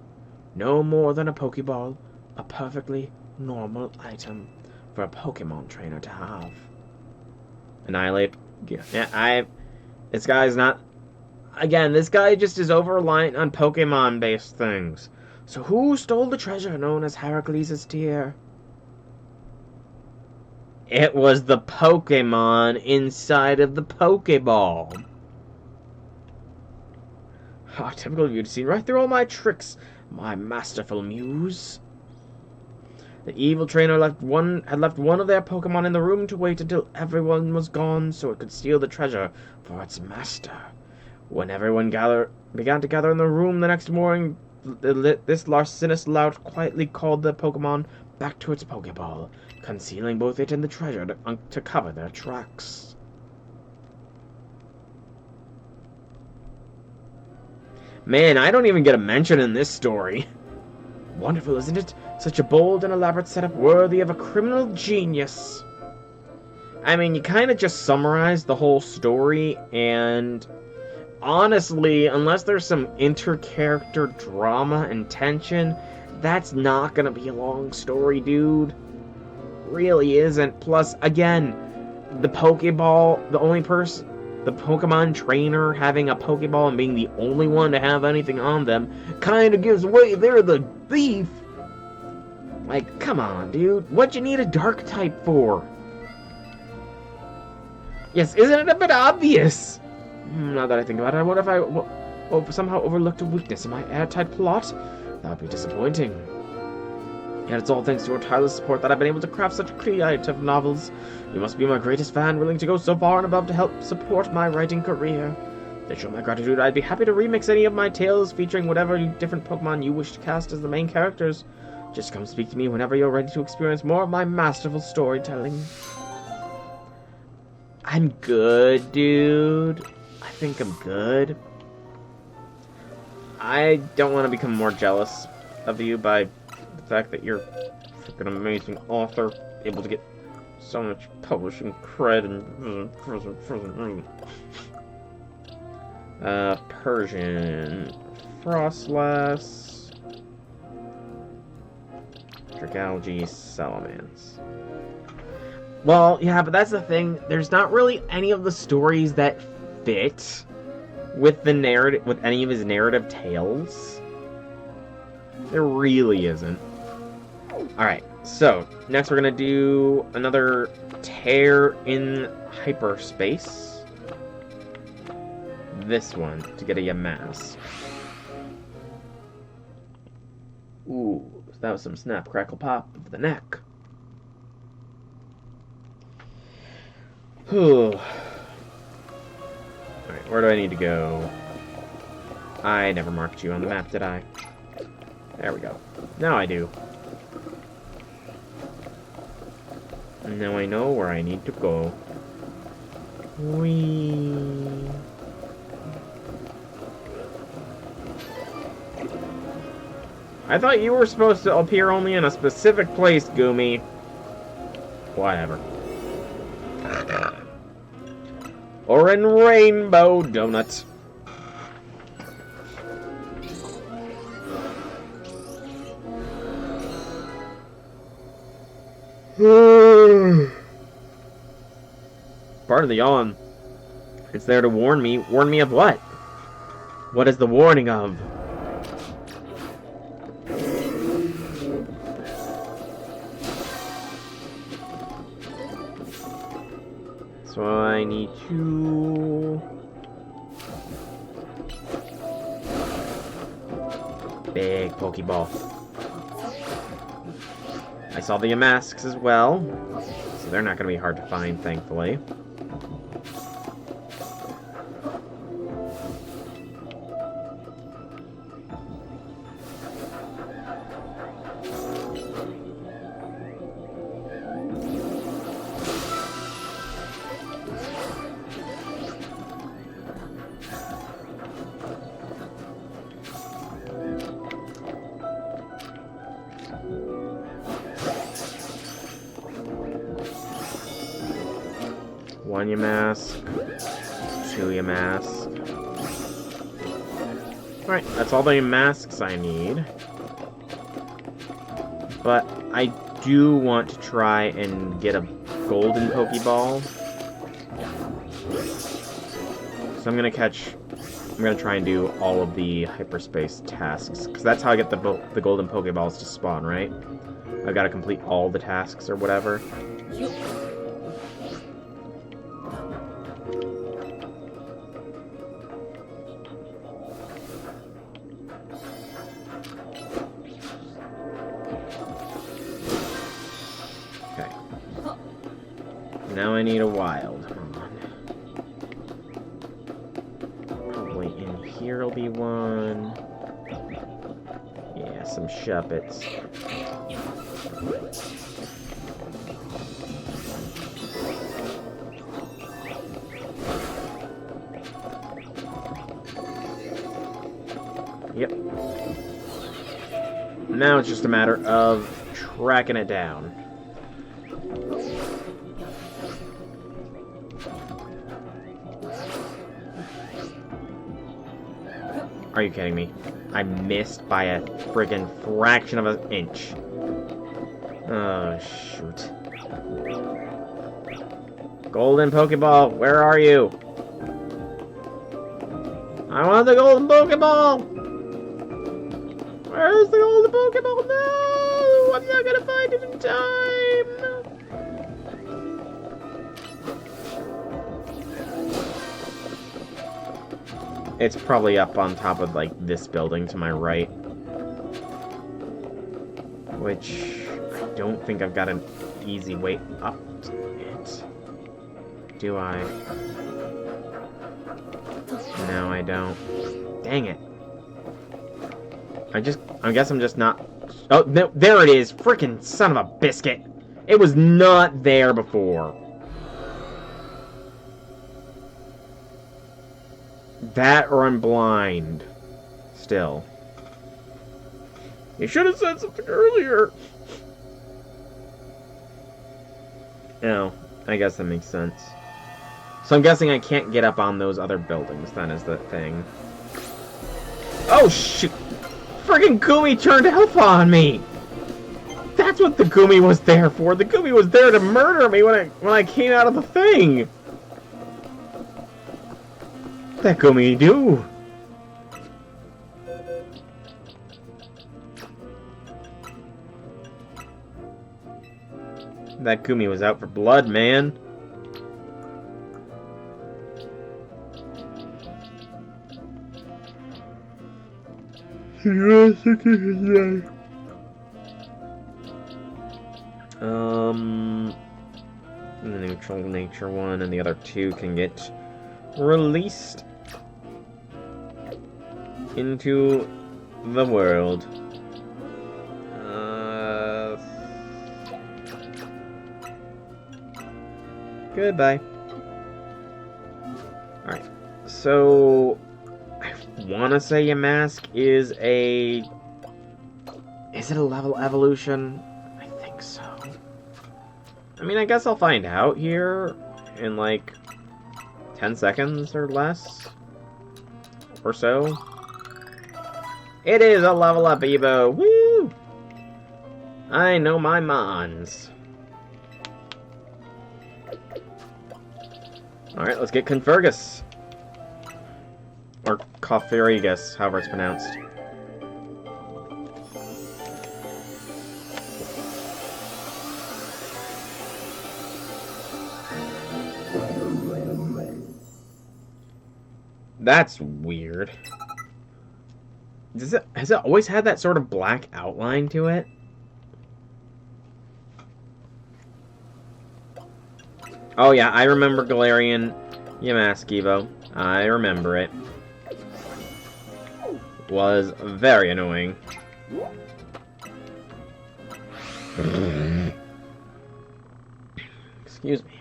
no more than a Pokeball, a perfectly normal item for a Pokemon trainer to have. Annihilate. Yeah, this guy's not... Again, this guy just is over-reliant on Pokemon-based things. So who stole the treasure known as Heracles' tear? It was the Pokemon inside of the Pokeball. Ah, typical of you to see right through all my tricks, my masterful muse. The evil trainer had left one of their Pokemon in the room to wait until everyone was gone so it could steal the treasure for its master. When everyone began to gather in the room the next morning, this larcenous lout quietly called the Pokemon back to its Pokeball, concealing both it and the treasure to cover their tracks. Man, I don't even get a mention in this story. Wonderful, isn't it? Such a bold and elaborate setup worthy of a criminal genius. I mean, you kind of just summarized the whole story, and honestly, unless there's some inter-character drama and tension, that's not gonna be a long story, dude. Really isn't. Plus, again, the Pokeball, the Pokemon trainer having a Pokeball and being the only one to have anything on them kind of gives away they're the thief. Like, come on, dude. What'd you need a dark type for? Yes, isn't it a bit obvious? Now that I think about it, what if I somehow overlooked a weakness in my airtight plot? That would be disappointing. Yet it's all thanks to your tireless support that I've been able to craft such creative novels. You must be my greatest fan, willing to go so far and above to help support my writing career. To show my gratitude, I'd be happy to remix any of my tales featuring whatever different Pokemon you wish to cast as the main characters. Just come speak to me whenever you're ready to experience more of my masterful storytelling. I'm good, dude. I think I'm good. I don't want to become more jealous of you by the fact that you're a freaking amazing author, able to get so much publishing cred and Persian, Frostlass, Dragalge, Salamence. Well, yeah, but that's the thing. There's not really any of the stories that fit with the narrative, with any of his narrative tales. There really isn't. Alright, so next we're gonna do another tear in hyperspace. This one to get a Yamask. Ooh, that was some snap, crackle, pop of the neck. Alright, where do I need to go? I never marked you on the map, did I? There we go. Now I do. And now I know where I need to go. Whee! I thought you were supposed to appear only in a specific place, Goomy. Whatever. Or in Rainbow Donut. Pardon the yawn. It's there to warn me. Warn me of what? What is the warning of? So I need to... Big Pokeball. I saw the Yamasks as well, so they're not going to be hard to find, thankfully. 1 Yamask, 2 Yamask. Alright, that's all the Yamasks I need. But I do want to try and get a golden Pokeball. So I'm gonna try and do all of the hyperspace tasks, because that's how I get the golden Pokeballs to spawn, right? I've got to complete all the tasks or whatever. Okay. Now I need a wild. Here'll be one. Yeah, some Shuppets. Yep. Now it's just a matter of tracking it down. Are you kidding me? I missed by a friggin' fraction of an inch. Oh, shoot. Golden Pokeball, where are you? I want the golden Pokeball! Where's the golden Pokeball? No! I'm not gonna find it in time! It's probably up on top of, like, this building to my right. Which I don't think I've got an easy way up to it. Do I? No, I don't. Dang it. I guess I'm just not... Oh, no, there it is! Frickin' son of a biscuit! It was not there before. That or I'm blind. Still. You should have said something earlier. No, I guess that makes sense. So I'm guessing I can't get up on those other buildings, then, is the thing. Oh, shoot! Friggin' Gumi turned Alpha on me! That's what the Gumi was there for! The Gumi was there to murder me when I came out of the thing! That Gumi do? That Gumi was out for blood, man. The neutral nature one and the other two can get released into the world. Goodbye. Alright, so I want to say Yamask is a... Is it a level evolution? I think so. I mean, I guess I'll find out here in like 10 seconds or less. Or so. It is a level up Evo! Woo! I know my mons. Alright, let's get Confergus. Or Coferigus, however it's pronounced. That's weird. Has it always had that sort of black outline to it? Oh yeah, I remember Galarian Yamask Evo. I remember it. Was very annoying. Excuse me.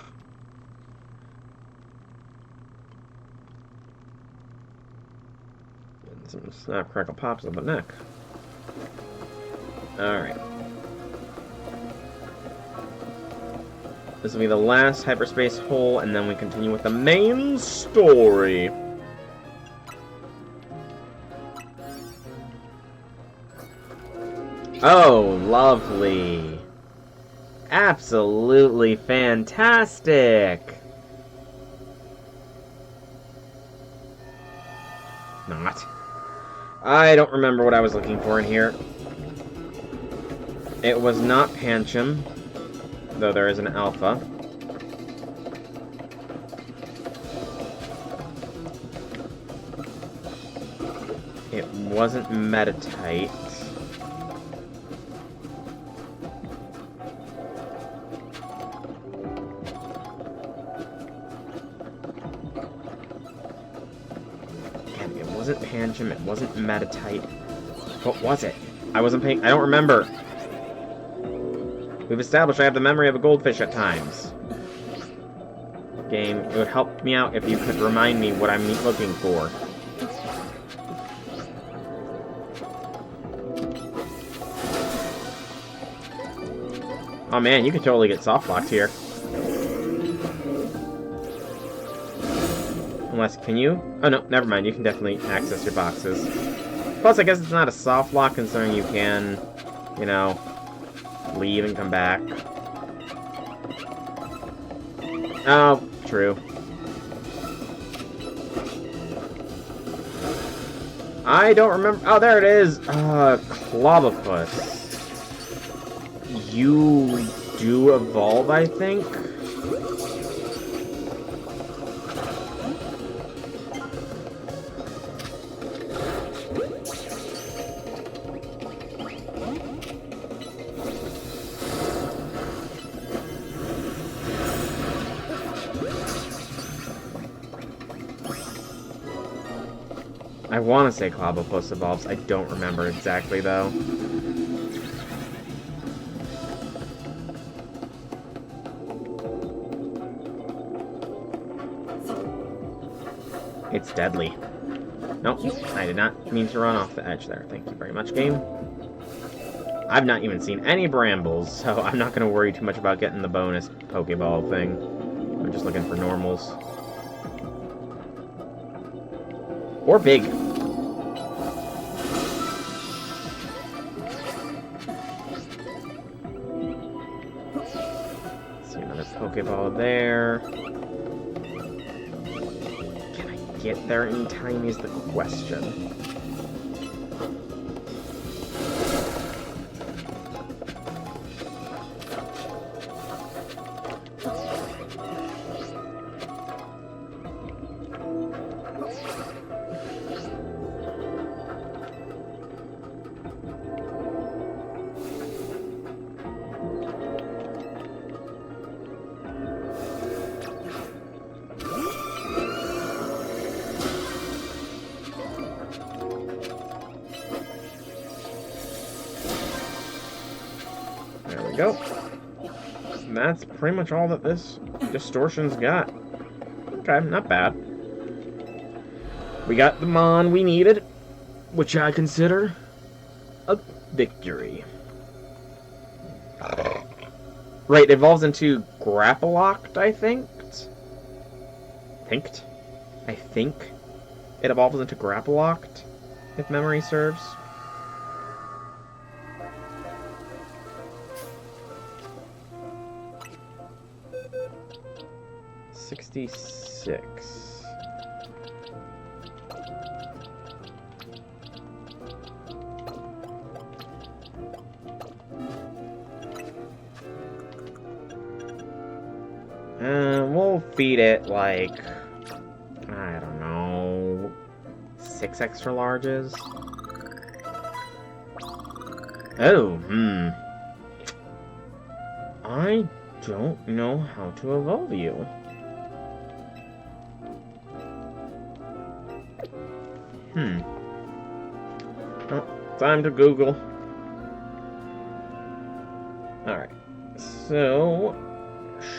And some snap crackle pops up the neck. Alright. This will be the last hyperspace hole, and then we continue with the main story. Oh, lovely. Absolutely fantastic. Not. I don't remember what I was looking for in here. It was not Pancham, though there is an alpha. It wasn't Metatite. And it wasn't Pancham, it wasn't Metatite. What was it? I don't remember. We've established I have the memory of a goldfish at times. Game, it would help me out if you could remind me what I'm looking for. Oh man, you could totally get soft locked here. Unless, can you? Oh no, never mind, you can definitely access your boxes. Plus, I guess it's not a soft lock considering you can, you know, leave and come back. Oh, true. I don't remember. Oh, there it is. Clobopus. You do evolve, I think? I want to say Clobopus evolves. I don't remember exactly, though. It's deadly. Nope, I did not mean to run off the edge there. Thank you very much, game. I've not even seen any brambles, so I'm not going to worry too much about getting the bonus Pokeball thing. I'm just looking for normals. Or big. See another Pokeball there. Can I get there in time is the question. Go. And that's pretty much all that this distortion's got. Okay, not bad. We got the Mon we needed, which I consider a victory. Right, it evolves into Grapplocked, I think? I think it evolves into Grapplocked, if memory serves. $66. We'll feed it like, I don't know, 6 extra larges. Oh, I don't know how to evolve you. Oh, time to Google. Alright. So,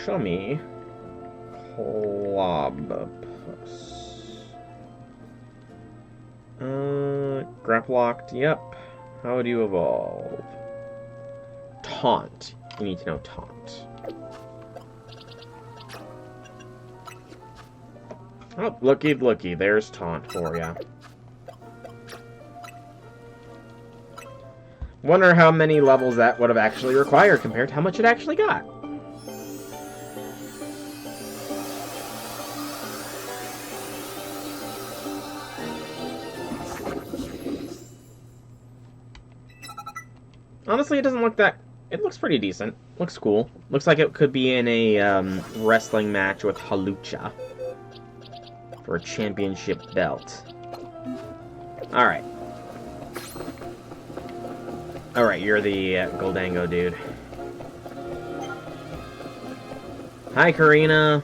show me Clobopus. Grapplocked, yep. How would you evolve? Taunt. You need to know Taunt. Oh, looky. There's taunt for ya. Wonder how many levels that would have actually required compared to how much it actually got. Honestly, it doesn't look that... It looks pretty decent. Looks cool. Looks like it could be in a wrestling match with Halucha for a championship belt. Alright. Alright, you're the Goldango dude. Hi, Karina.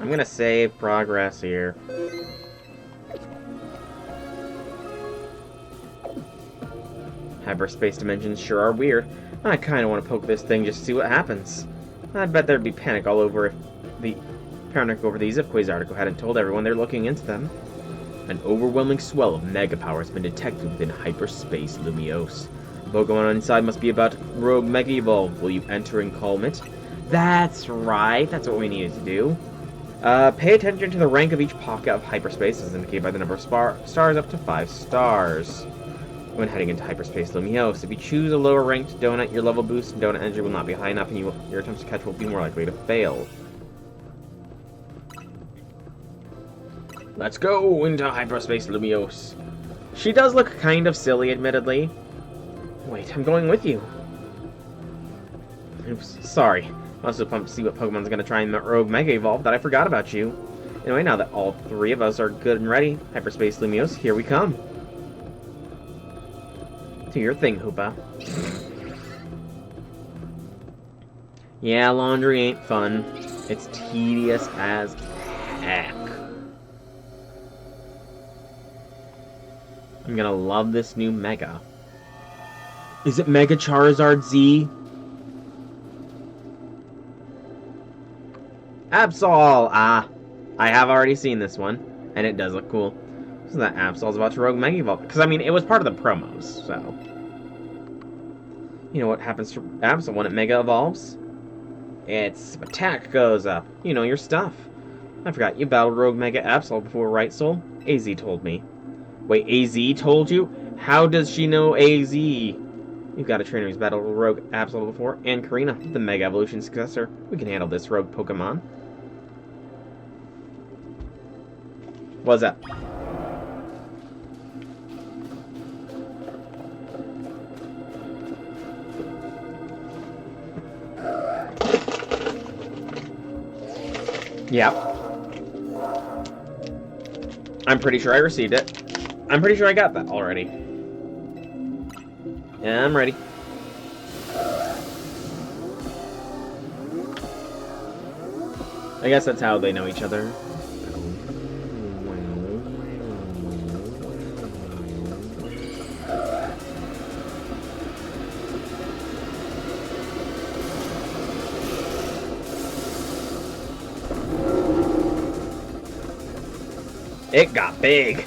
I'm gonna save progress here. Hyperspace dimensions sure are weird. I kinda want to poke this thing just to see what happens. I bet there'd be panic all over if the panic over the Zipquiz article hadn't told everyone they're looking into them. An overwhelming swell of mega power has been detected within hyperspace Lumiose. The Pokemon inside must be about to rogue Mega Evolve. Will you enter and calm it? That's right. That's what we needed to do. Pay attention to the rank of each pocket of hyperspace as indicated by the number of stars up to 5 stars. When heading into hyperspace Lumiose, if you choose a lower ranked donut, your level boost and donut energy will not be high enough and your attempts to catch will be more likely to fail. Let's go into hyperspace Lumiose. She does look kind of silly, admittedly. Wait, I'm going with you. Oops, sorry. I'm also pumped to see what Pokemon's gonna try and rogue Mega Evolve that I forgot about you. Anyway, now that all 3 of us are good and ready, hyperspace Lumiose, here we come. Do your thing, Hoopa. Yeah, laundry ain't fun. It's tedious as heck. I'm gonna love this new Mega. Is it Mega Charizard Z? Absol! Ah, I have already seen this one, and it does look cool. So that Absol's about to rogue Mega Evolve. Because, I mean, it was part of the promos, so... You know what happens to Absol when it Mega Evolves? Its attack goes up. You know your stuff. I forgot, you battled rogue Mega Absol before, right, Soul? AZ told me. Wait, AZ told you? How does she know AZ? You've got a trainer who's battled rogue Absol before, and Karina, the Mega Evolution successor. We can handle this rogue Pokemon. What's that? Yeah. I'm pretty sure I received it. I'm pretty sure I got that already. Yeah, I'm ready. I guess that's how they know each other. It got big.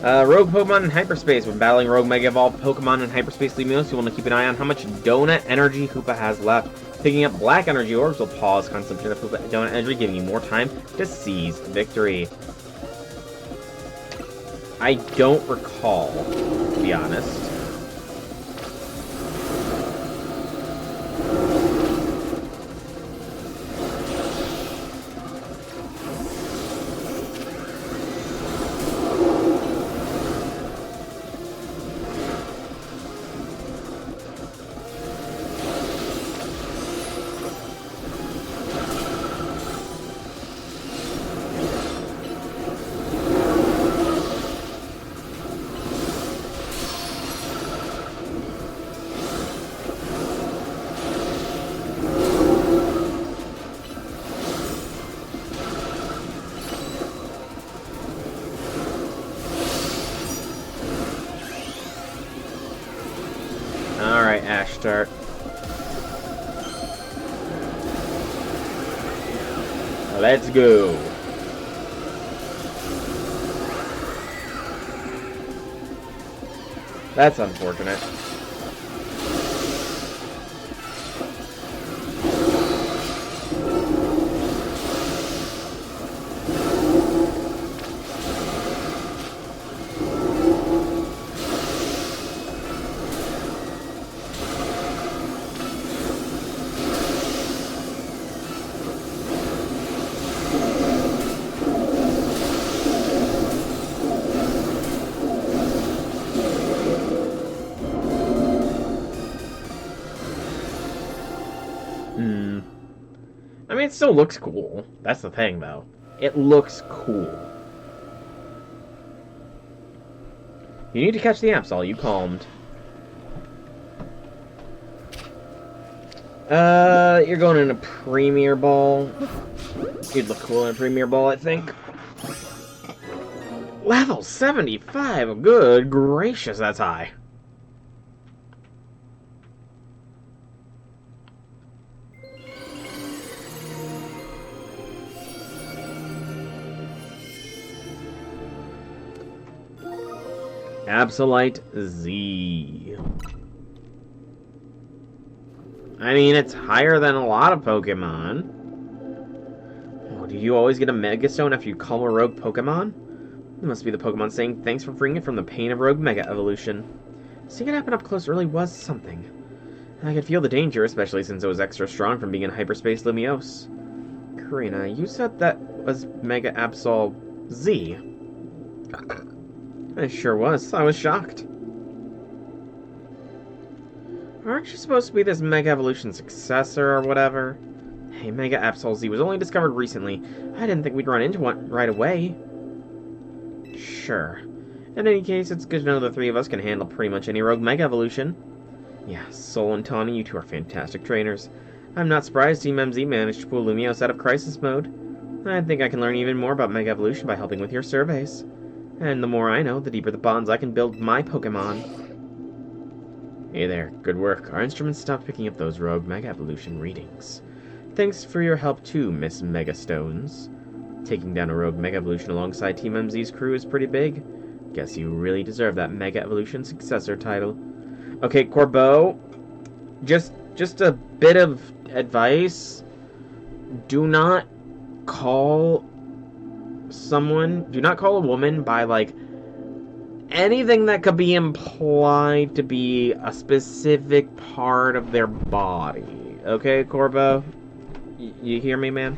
Rogue Pokemon in hyperspace. When battling Rogue Mega Evolved Pokemon in hyperspace Lumiose, you want to keep an eye on how much donut energy Hoopa has left. Picking up black energy orbs will pause consumption of Hoopa donut energy, giving you more time to seize victory. I don't recall, to be honest. Alright, Ash, start. Let's go. That's unfortunate. mean, it still looks cool. That's the thing, though. It looks cool. You need to catch the Absol, you calmed. You're going in a Premier Ball. You'd look cool in a Premier Ball, I think. Level 75! Good gracious, that's high. Absolute Z. I mean, it's higher than a lot of Pokemon. Oh, do you always get a Mega Stone after you calm a rogue Pokemon? It must be the Pokemon saying thanks for freeing it from the pain of rogue Mega Evolution. Seeing it happen up close really was something. I could feel the danger, especially since it was extra strong from being in hyperspace Lumiose. Karina, you said that was Mega Absol Z. It sure was. I was shocked. Aren't you supposed to be this Mega Evolution successor or whatever? Hey, Mega Absol Z was only discovered recently. I didn't think we'd run into one right away. Sure. In any case, it's good to know the three of us can handle pretty much any rogue Mega Evolution. Yeah, Sol and Tawny, you two are fantastic trainers. I'm not surprised Team MZ managed to pull Lumiose out of crisis mode. I think I can learn even more about Mega Evolution by helping with your surveys. And the more I know, the deeper the bonds I can build my Pokemon. Hey there, good work. Our instruments stopped picking up those rogue Mega Evolution readings. Thanks for your help too, Miss Megastones. Taking down a rogue Mega Evolution alongside Team MZ's crew is pretty big. Guess you really deserve that Mega Evolution successor title. Okay, Corbeau, just a bit of advice. Do not call a woman by, like, anything that could be implied to be a specific part of their body. Okay, Corbeau? You hear me, man?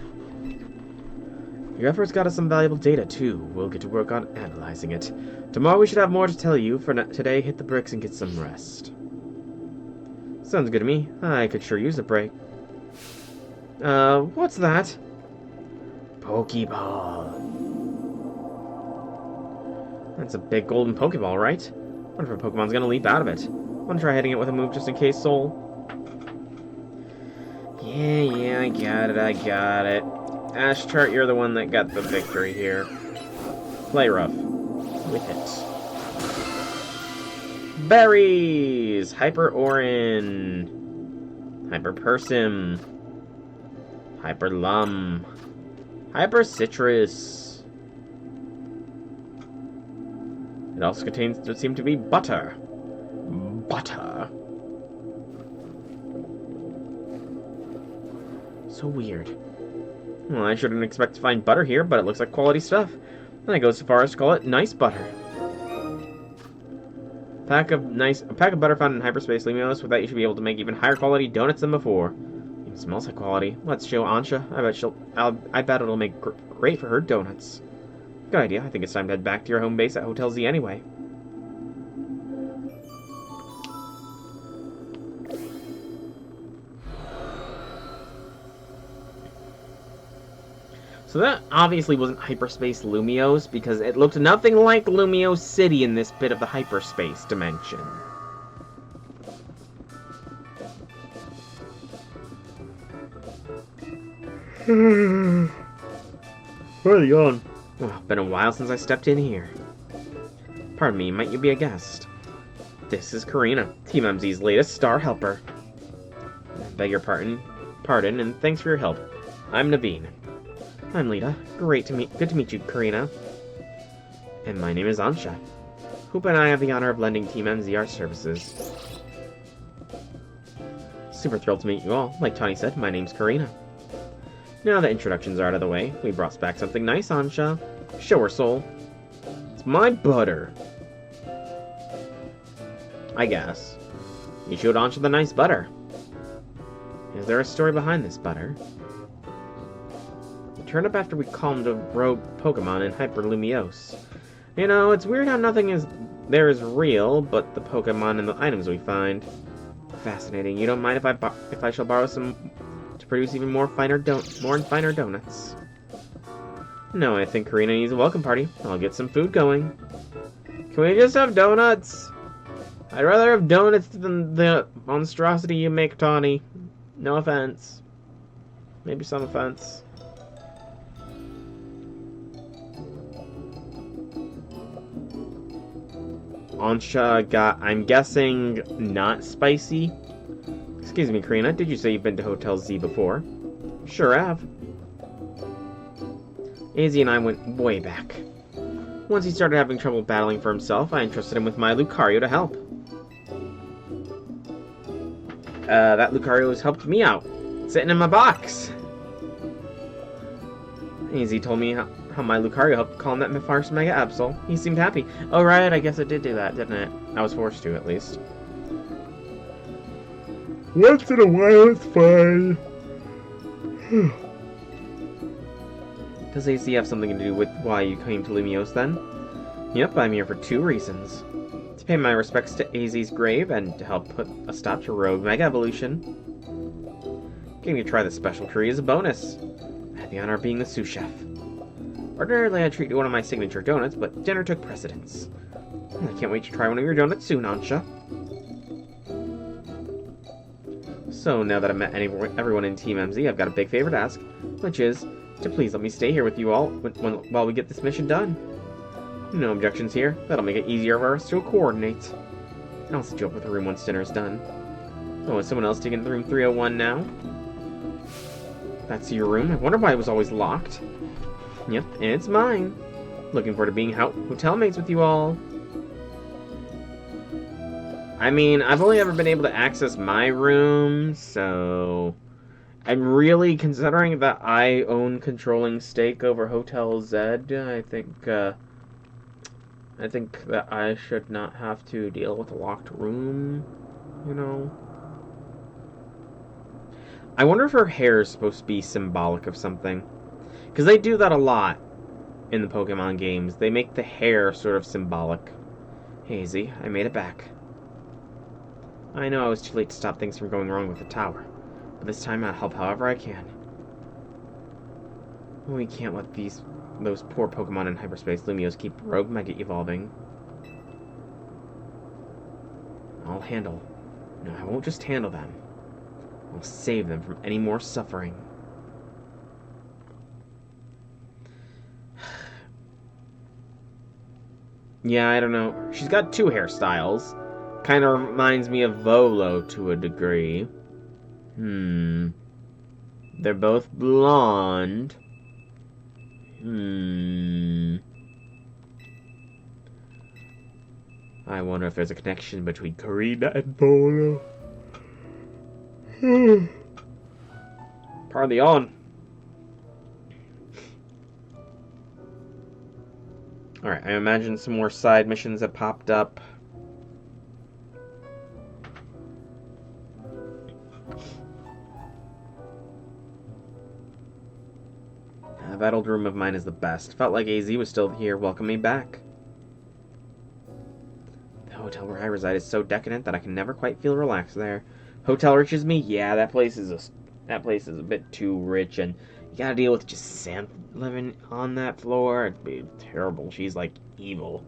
Your efforts got us some valuable data, too. We'll get to work on analyzing it. Tomorrow we should have more to tell you. For today, hit the bricks and get some rest. Sounds good to me. I could sure use a break. What's that? Pokeball. That's a big golden Pokeball, right? Wonder if a Pokemon's gonna leap out of it. Wanna try hitting it with a move just in case, Sol? Yeah, I got it. Ashchart, you're the one that got the victory here. Play rough. With it. Berries! Hyper Orin. Hyper Persim. Hyper Lum. Hyper Citrus. It also contains what seemed to be butter. Butter. So weird. Well, I shouldn't expect to find butter here, but it looks like quality stuff. And I go so far as to call it nice butter. A pack of butter found in hyperspace Lumiose. With that, you should be able to make even higher quality donuts than before. Even smells like quality. Let's show Ansha. I bet it'll make great for her donuts. Good idea. I think it's time to head back to your home base at Hotel Z anyway. So that obviously wasn't hyperspace Lumiose, because it looked nothing like Lumiose City in this bit of the hyperspace dimension. Where are you going? Oh, been a while since I stepped in here. Pardon me, might you be a guest? This is Karina, Team MZ's latest star helper. I beg your pardon, and thanks for your help. I'm Naveen. I'm Lita. Good to meet you, Karina. And my name is Ansha. Hoop and I have the honor of lending Team MZ our services. Super thrilled to meet you all. Like Tawny said, my name's Karina. Now that introductions are out of the way, we brought back something nice, Ansha. Show her, Sol. It's my butter. I guess. You showed Ansha the nice butter. Is there a story behind this butter? It turned up after we calmed a rogue Pokemon in Hyper Lumiose. You know, it's weird how nothing is real, but the Pokemon and the items we find. Fascinating. You don't mind if I shall borrow some to produce even more finer donuts. No, I think Karina needs a welcome party. I'll get some food going. Can we just have donuts? I'd rather have donuts than the monstrosity you make, Tawny. No offense. Maybe some offense. Ansha got, I'm guessing, not spicy. Excuse me, Karina, did you say you've been to Hotel Z before? Sure have. AZ and I went way back. Once he started having trouble battling for himself, I entrusted him with my Lucario to help. That Lucario has helped me out, sitting in my box. AZ told me how my Lucario helped calm that first Mega Absol. He seemed happy. Oh right, I guess I did do that, didn't it? I was forced to, at least. Once in a while, it's fine. Does AC have something to do with why you came to Lumiose, then? Yep, I'm here for 2 reasons. To pay my respects to AZ's grave, and to help put a stop to Rogue Mega Evolution. Getting to try the special tree is a bonus. I had the honor of being the sous chef. Ordinarily, I'd treat you one of my signature donuts, but dinner took precedence. I can't wait to try one of your donuts soon, Ansha. So, now that I've met everyone in Team MZ, I've got a big favor to ask, which is to please let me stay here with you all while we get this mission done. No objections here. That'll make it easier for us to coordinate. I'll set you up with the room once dinner's done. Oh, is someone else taking room 301 now? That's your room? I wonder why it was always locked. Yep, it's mine. Looking forward to being hotel mates with you all. I mean, I've only ever been able to access my room, so I'm really considering that I own controlling stake over Hotel Z. I think that I should not have to deal with a locked room, you know. I wonder if her hair is supposed to be symbolic of something. Because they do that a lot in the Pokemon games. They make the hair sort of symbolic. Hey, Z, I made it back. I know I was too late to stop things from going wrong with the tower, but this time I'll help however I can. We can't let those poor Pokemon in hyperspace Lumiose keep Rogue Mega evolving. No, I won't just handle them. I'll save them from any more suffering. Yeah, I don't know. She's got 2 hairstyles. Kind of reminds me of Volo to a degree. They're both blonde. I wonder if there's a connection between Karina and Volo. Party on. Alright, I imagine some more side missions have popped up. That old room of mine is the best. Felt like AZ was still here, welcoming me back. The hotel where I reside is so decadent that I can never quite feel relaxed there. Hotel reaches me? Yeah, that place is a bit too rich, and you gotta deal with just Sam living on that floor. It'd be terrible. She's like evil.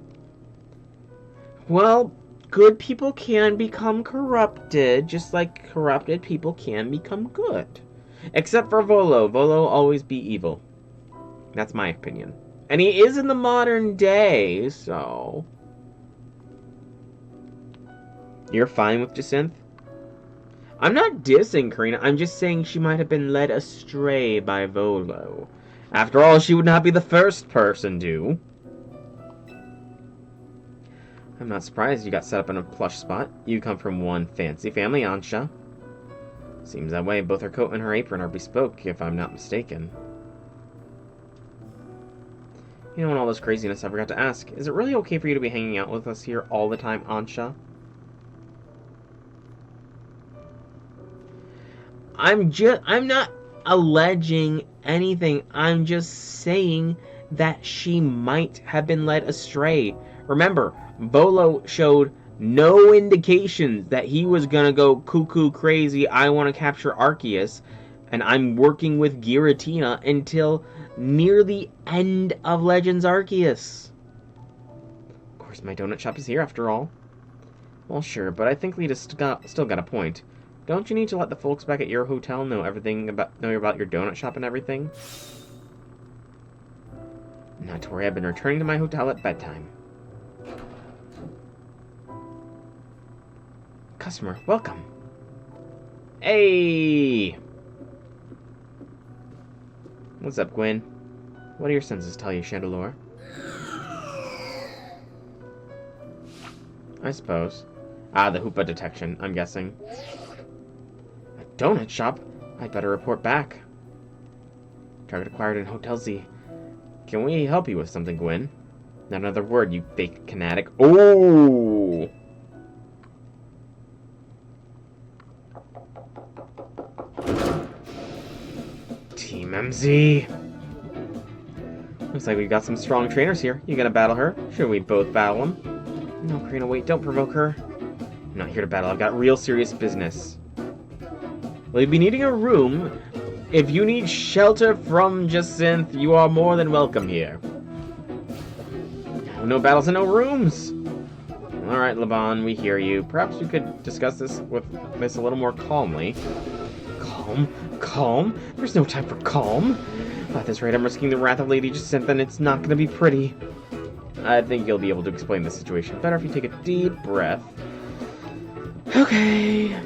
Well, good people can become corrupted, just like corrupted people can become good. Except for Volo. Volo always be evil. That's my opinion. And he is in the modern day, so... You're fine with Jacinth? I'm not dissing Karina, I'm just saying she might have been led astray by Volo. After all, she would not be the first person to. I'm not surprised you got set up in a plush spot. You come from one fancy family, Ansha. Seems that way. Both her coat and her apron are bespoke, if I'm not mistaken. You know, in all this craziness, I forgot to ask, is it really okay for you to be hanging out with us here all the time, Ansha? I'm not alleging anything. I'm just saying that she might have been led astray. Remember, Volo showed no indications that he was gonna go cuckoo crazy, I want to capture Arceus, And I'm working with Giratina until near the end of Legends Arceus. Of course, my donut shop is here after all. Well, sure, but I think Lita's still got a point. Don't you need to let the folks back at your hotel know about your donut shop and everything? Not to worry, I've been returning to my hotel at bedtime. Customer, welcome. Hey! What's up, Gwen? What do your senses tell you, Chandelure? I suppose. Ah, the Hoopa detection, I'm guessing. A donut shop? I'd better report back. Target acquired in Hotel Z. Can we help you with something, Gwen? Not another word, you fake fanatic. Oh! Team MZ. Looks like we've got some strong trainers here. You gonna battle her? Should we both battle them? No, Karina, wait, don't provoke her. I'm not here to battle, I've got real serious business. Well, you'll be needing a room. If you need shelter from Jacinth, you are more than welcome here. No battles and no rooms! Alright, Laban, we hear you. Perhaps we could discuss this a little more calmly. Calm? Calm? There's no time for calm. At this rate, I'm risking the wrath of Lady Jacinth, and it's not gonna be pretty. I think you'll be able to explain the situation better if you take a deep breath. Okay.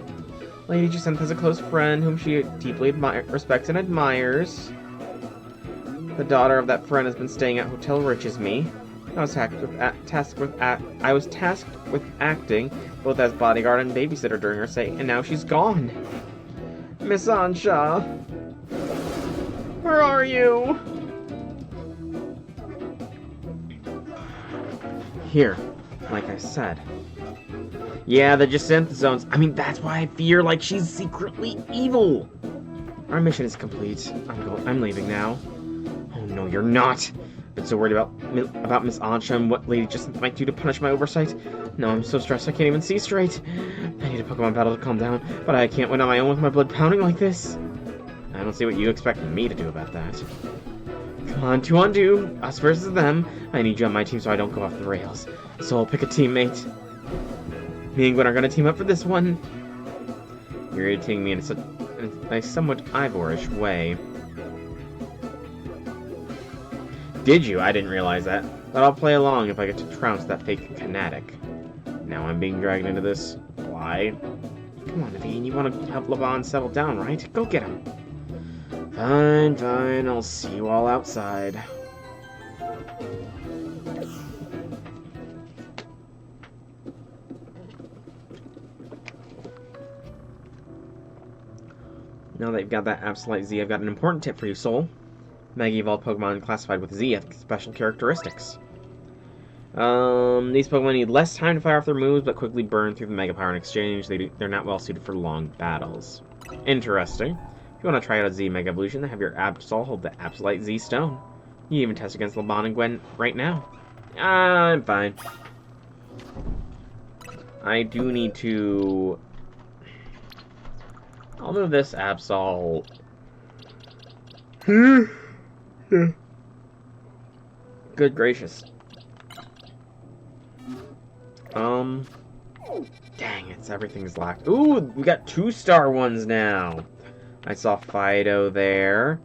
Lady Jacinth has a close friend whom she deeply respects and admires. The daughter of that friend has been staying at Hotel Riches Me. I was tasked with acting both as bodyguard and babysitter during her stay, and now she's gone. Miss Ansha, where are you? Here, like I said. Yeah, the Jacinth zones. I mean, that's why I fear like she's secretly evil. Our mission is complete. I'm leaving now. Oh no, you're not. Been so worried about Miss Ansha and what Lady Jacinth might do to punish my oversight. No, I'm so stressed I can't even see straight. I need a Pokemon battle to calm down, but I can't win on my own with my blood pounding like this. I don't see what you expect me to do about that. Come on, 2-on-2, us versus them. I need you on my team so I don't go off the rails. So I'll pick a teammate. Me and Gwen are gonna team up for this one. You're irritating me in a somewhat Ivorish way. Did you? I didn't realize that. But I'll play along if I get to trounce that fake fanatic. Now I'm being dragged into this. Why? Come on, Naveen, you want to help Laban settle down, right? Go get him. Fine, fine, I'll see you all outside. Now that you've got that Absolute Z, I've got an important tip for you, Soul. Mega Evolved Pokemon classified with Z have special characteristics. These Pokemon need less time to fire off their moves, but quickly burn through the Mega Power in exchange. They're not well suited for long battles. Interesting. If you want to try out a Z Mega Evolution, have your Absol hold the Absolute Z Stone. You can even test against Laban and Gwen right now. I'm fine. I do need to... I'll move this Absol... Good gracious. Dang, everything's locked. Ooh, we got 2-star ones now. I saw Fido there.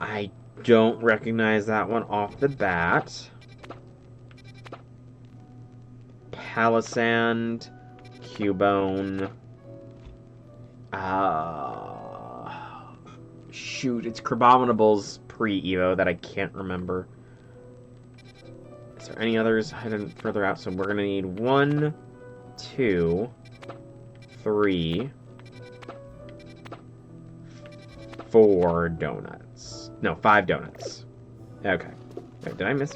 I don't recognize that one off the bat. Palisand, Cubone. Shoot, it's Crabominable's pre-Evo that I can't remember. Is there any others hidden further out? So we're gonna need 1, 2, 3, 4 donuts. No, 5 donuts. Okay. Wait, did I miss?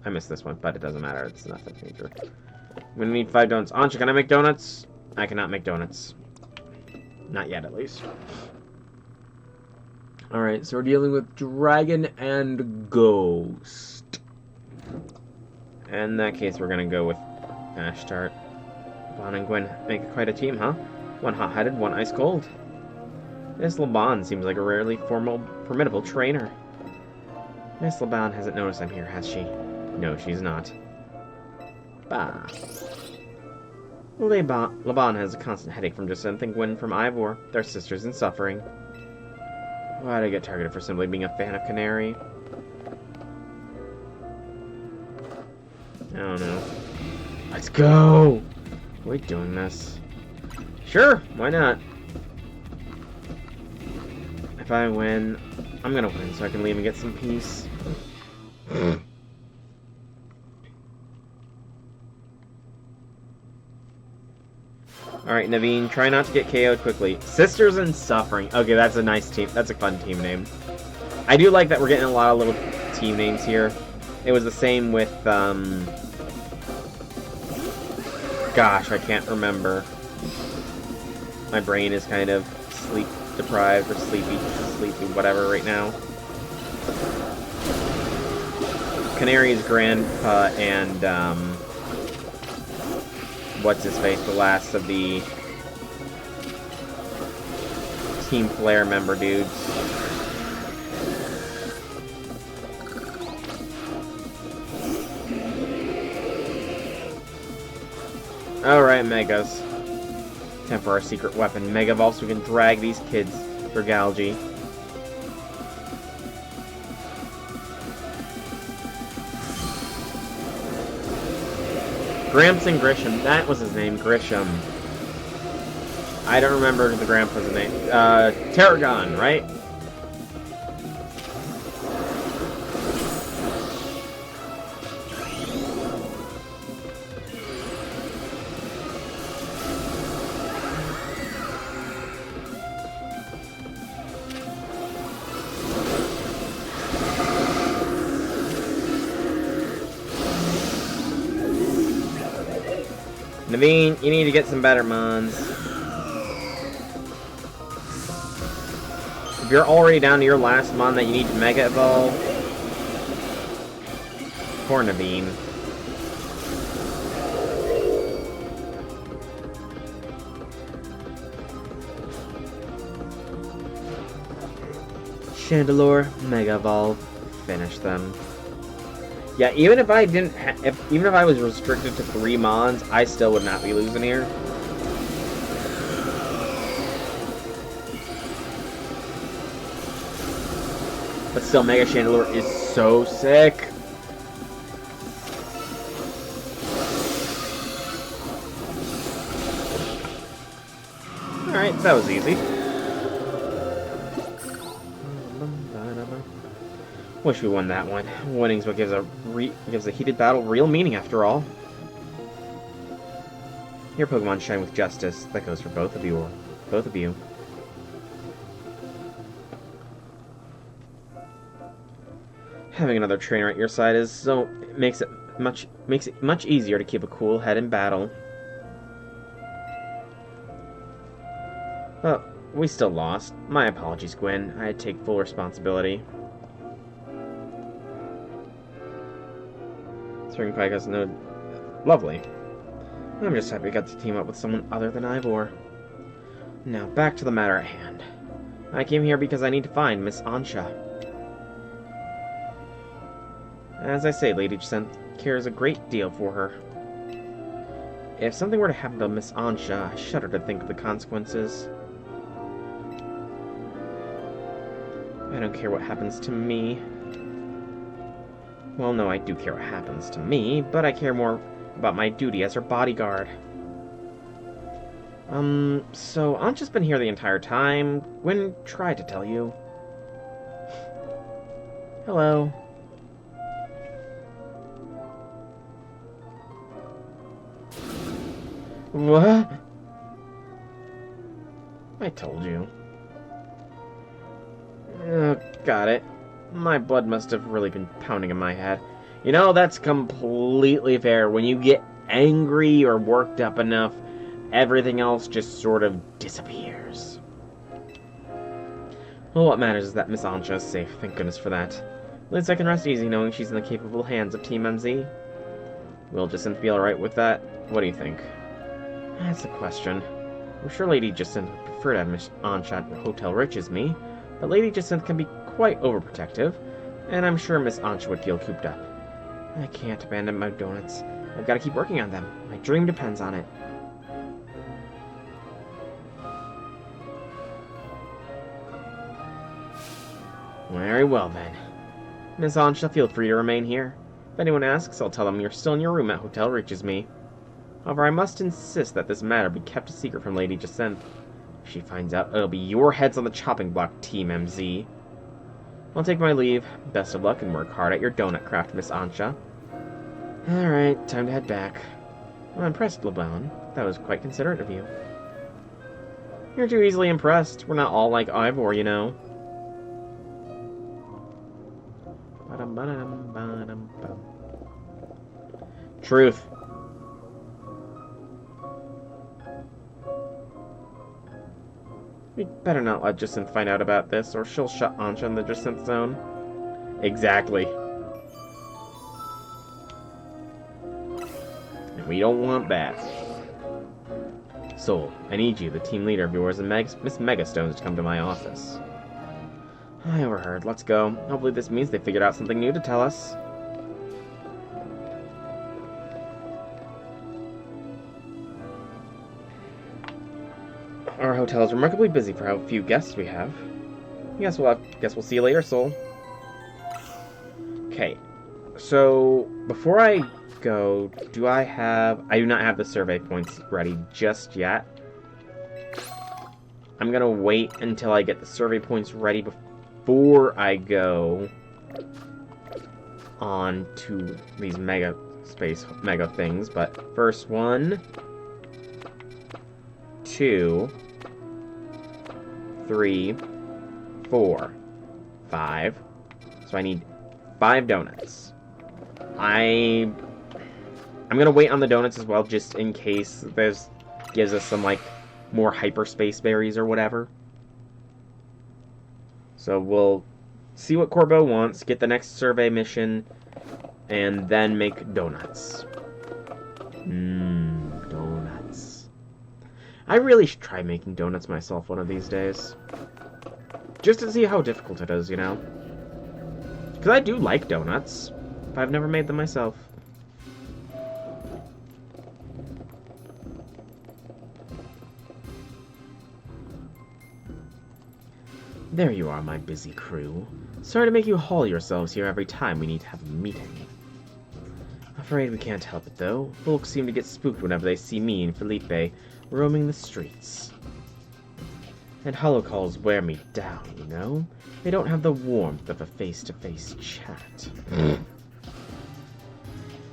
I missed this one, but it doesn't matter. It's nothing major. I'm gonna need 5 donuts. Ansha, can I make donuts? I cannot make donuts. Not yet, at least. Alright, so we're dealing with Dragon and Ghost. In that case, we're gonna go with Ashtart. Bon and Gwen make quite a team, huh? One hot-headed, one ice-cold. Miss Laban seems like a rarely formidable trainer. Miss Laban hasn't noticed I'm here, has she? No, she's not. Bah. Laban has a constant headache from just something Gwen from Ivor. They're sisters in suffering. Why'd I get targeted for simply being a fan of Canary? I don't know. Let's go! Are we doing this? Sure, why not? If I win, I'm gonna win so I can leave and get some peace. Alright, Naveen, try not to get KO'd quickly. Sisters in Suffering. Okay, that's a nice team. That's a fun team name. I do like that we're getting a lot of little team names here. It was the same with, gosh, I can't remember. My brain is kind of sleep-deprived or sleepy, whatever right now. Canary's grandpa and, what's-his-face, the last of the Team Flare member dudes. Alright, Megas. Time for our secret weapon, Mega Evolve, so we can drag these kids for Galgi. Gramps and Grisham. That was his name, Grisham. I don't remember the grandpa's name. Tarragon, right? Naveen, you need to get some better mons. If you're already down to your last mon that you need to Mega Evolve, poor Naveen. Chandelure, Mega Evolve, finish them. Yeah, even if I didn't, even if I was restricted to 3 mons, I still would not be losing here. But still, Mega Chandelure is so sick. Alright, that was easy. Wish we won that one. Winning's what gives a heated battle real meaning, after all. Your Pokemon shine with justice. That goes for both of you. Having another trainer at your side makes it much easier to keep a cool head in battle. Well, we still lost. My apologies, Gwen. I take full responsibility. Spring Pike has no... Lovely. I'm just happy I got to team up with someone other than Ivor. Now, back to the matter at hand. I came here because I need to find Miss Ansha. As I say, Lady Jacinth cares a great deal for her. If something were to happen to Miss Ansha, I shudder to think of the consequences. I don't care what happens to me. Well, no, I do care what happens to me, but I care more about my duty as her bodyguard. So Ansha's been here the entire time. Gwen tried to tell you. Hello. What? I told you. Got it. My blood must have really been pounding in my head. You know, that's completely fair. When you get angry or worked up enough, everything else just sort of disappears. Well, what matters is that Miss Ansha is safe. Thank goodness for that. At least I can rest easy knowing she's in the capable hands of Team MZ. Will Jacinth be alright with that? What do you think? That's the question. I'm sure Lady Jacinth would prefer to have Miss Ansha at your hotel rich as me, but Lady Jacinth can be quite overprotective, and I'm sure Miss Ansha would feel cooped up. I can't abandon my donuts. I've got to keep working on them. My dream depends on it. Very well, then. Miss Ansha, feel free to remain here. If anyone asks, I'll tell them you're still in your room at Hotel Reaches Me. However, I must insist that this matter be kept a secret from Lady Jacinth. If she finds out, it'll be your heads on the chopping block, Team MZ. I'll take my leave. Best of luck and work hard at your donut craft, Miss Ansha. Alright, time to head back. I'm impressed, LeBron. That was quite considerate of you. You're too easily impressed. We're not all like Ivor, you know. Truth. We better not let Jacinth find out about this, or she'll shut Ansha in the Jacinth zone. Exactly. And we don't want that. Soul, I need you, the team leader of yours, and Miss Megastones to come to my office. I overheard. Let's go. Hopefully this means they figured out something new to tell us. Our hotel is remarkably busy for how few guests we have. Guess we'll see you later, Soul. Okay. So, before I go, I do not have the survey points ready just yet. I'm gonna wait until I get the survey points ready before I go on to these mega things. But first, 1, 2, 3, 4, 5. So I need 5 donuts. I'm gonna wait on the donuts as well, just in case gives us some like more hyperspace berries or whatever. So we'll see what Corbeau wants, get the next survey mission, and then make donuts. Donuts. I really should try making donuts myself one of these days. Just to see how difficult it is, you know? Because I do like donuts, but I've never made them myself. There you are, my busy crew. Sorry to make you haul yourselves here every time we need to have a meeting. Afraid we can't help it, though. Folks seem to get spooked whenever they see me and Felipe roaming the streets. And holocalls wear me down, you know? They don't have the warmth of a face-to-face chat.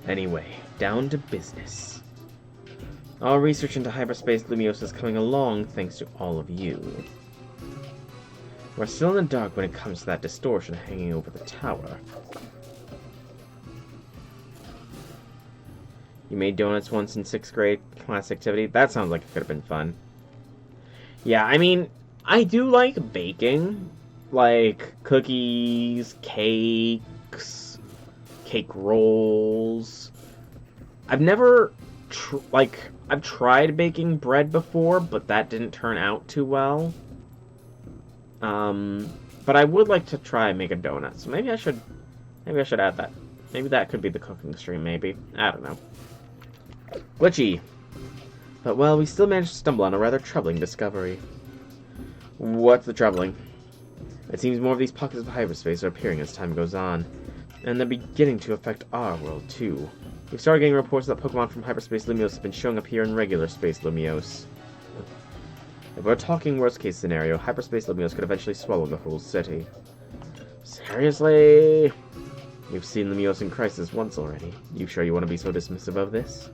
Anyway, down to business. Our research into hyperspace Lumiose is coming along thanks to all of you. We're still in the dark when it comes to that distortion hanging over the tower. You made donuts once in 6th grade class activity? That sounds like it could have been fun. Yeah, I mean, I do like baking. Like, cookies, cakes, cake rolls. I've never, I've tried baking bread before, but that didn't turn out too well. But I would like to try and make a donut, so maybe I should add that. Maybe that could be the cooking stream, maybe. I don't know. Glitchy. But, well, we still managed to stumble on a rather troubling discovery. What's the troubling? It seems more of these pockets of hyperspace are appearing as time goes on, and they're beginning to affect our world, too. We've started getting reports that Pokemon from hyperspace Lumiose have been showing up here in regular space Lumiose. If we're talking worst-case scenario, hyperspace Lumiose could eventually swallow the whole city. Seriously? We've seen Lumiose in crisis once already. You sure you want to be so dismissive of this?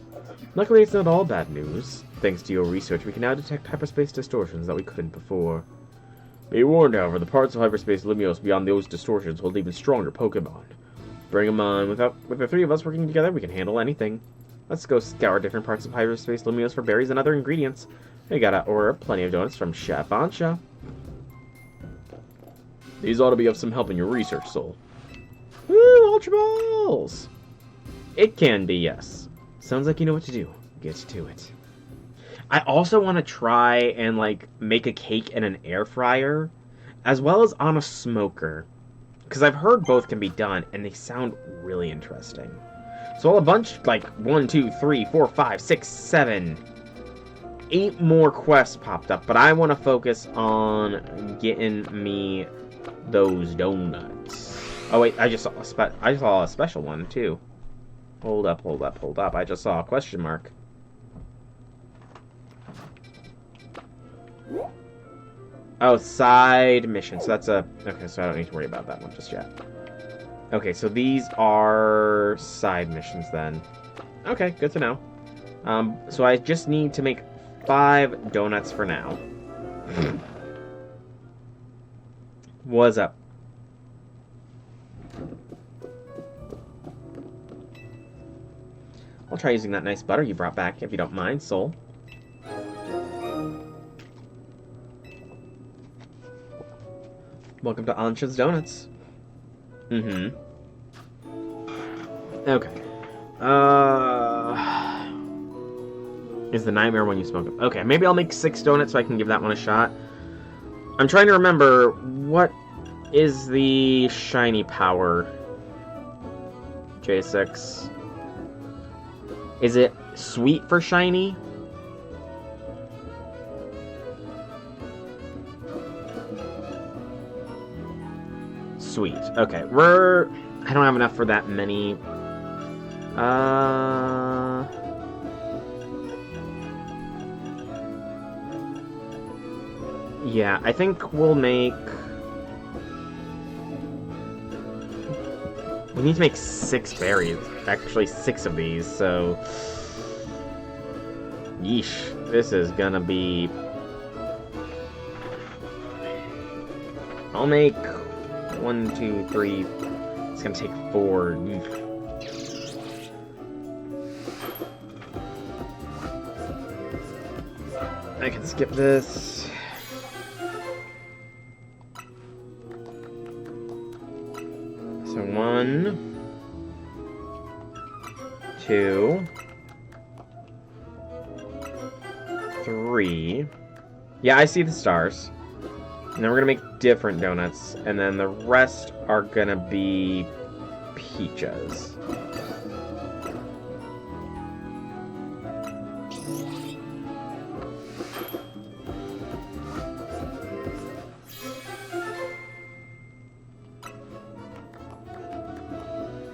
Luckily, it's not all bad news. Thanks to your research, we can now detect hyperspace distortions that we couldn't before. Be warned, however, the parts of hyperspace Lumiose beyond those distortions hold even stronger Pokemon. Bring them on. With the 3 of us working together, we can handle anything. Let's go scour different parts of hyperspace Lumiose for berries and other ingredients. We gotta order plenty of donuts from Chef Ansha. These ought to be of some help in your research, Soul. Woo, Ultra Balls! It can be, yes. Sounds like you know what to do. Get to it. I also want to try and, like, make a cake in an air fryer, as well as on a smoker. Because I've heard both can be done, and they sound really interesting. So a bunch, like, 1, 2, 3, 4, 5, 6, 7, 8 more quests popped up, but I want to focus on getting me those donuts. Oh wait, I saw a special one too. Hold up. I just saw a question mark. Oh, side mission. So that's a... Okay, so I don't need to worry about that one just yet. Okay, so these are side missions then. Okay, good to know. So I just need to make 5 donuts for now. What's up? I'll try using that nice butter you brought back, if you don't mind, Soul. Welcome to Ansha's Donuts. Mm-hmm. Okay. Is the nightmare when you smoke them? Okay, maybe I'll make 6 donuts so I can give that one a shot. I'm trying to remember, what is the shiny power? J6. Is it sweet for shiny? Sweet. Okay, I don't have enough for that many. Yeah, I think we'll make... We need to make 6 berries. Actually, 6 of these, so... Yeesh. This is gonna be... I'll make... 1, 2, 3... It's gonna take 4. I can skip this. So 1, 2, 3. Yeah, I see the stars. And then we're gonna make different donuts, and then the rest are gonna be peaches.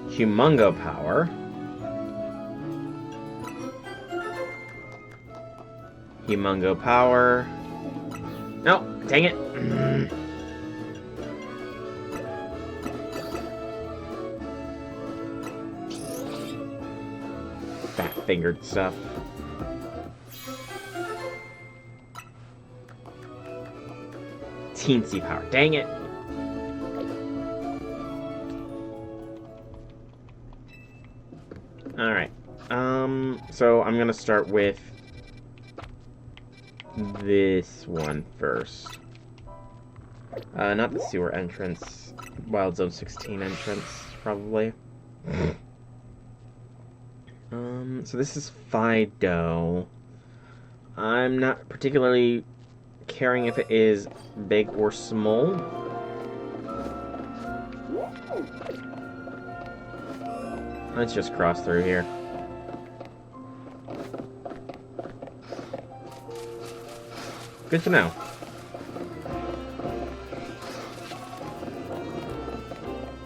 Humongo power. Humongo power. No, dang it. Fat-fingered stuff. Teensy power. Dang it. Alright. So I'm gonna start with this one first. Not the sewer entrance. Wild Zone 16 entrance, probably. So this is Fido. I'm not particularly caring if it is big or small. Let's just cross through here. Good to know.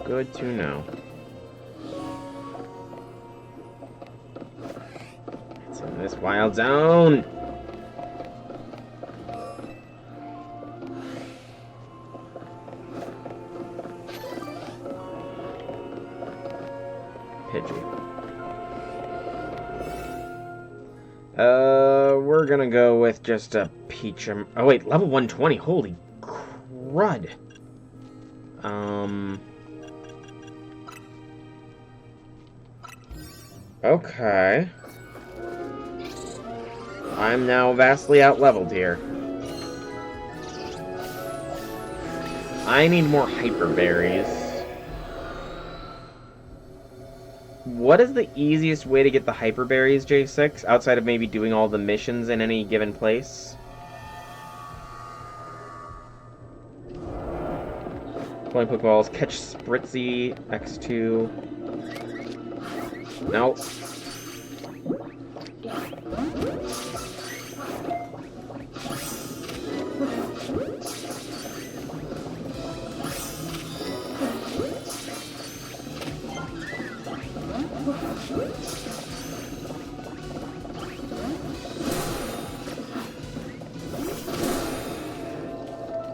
Good to know. It's in this wild zone. Pidgey. We're gonna go with just a peach. Oh wait, level 120. Holy crud. Okay. I'm now vastly out-leveled here. I need more hyper berries. What is the easiest way to get the hyper berries, J6, outside of maybe doing all the missions in any given place? Playing Pokeballs, catch Spritzy, X2. No.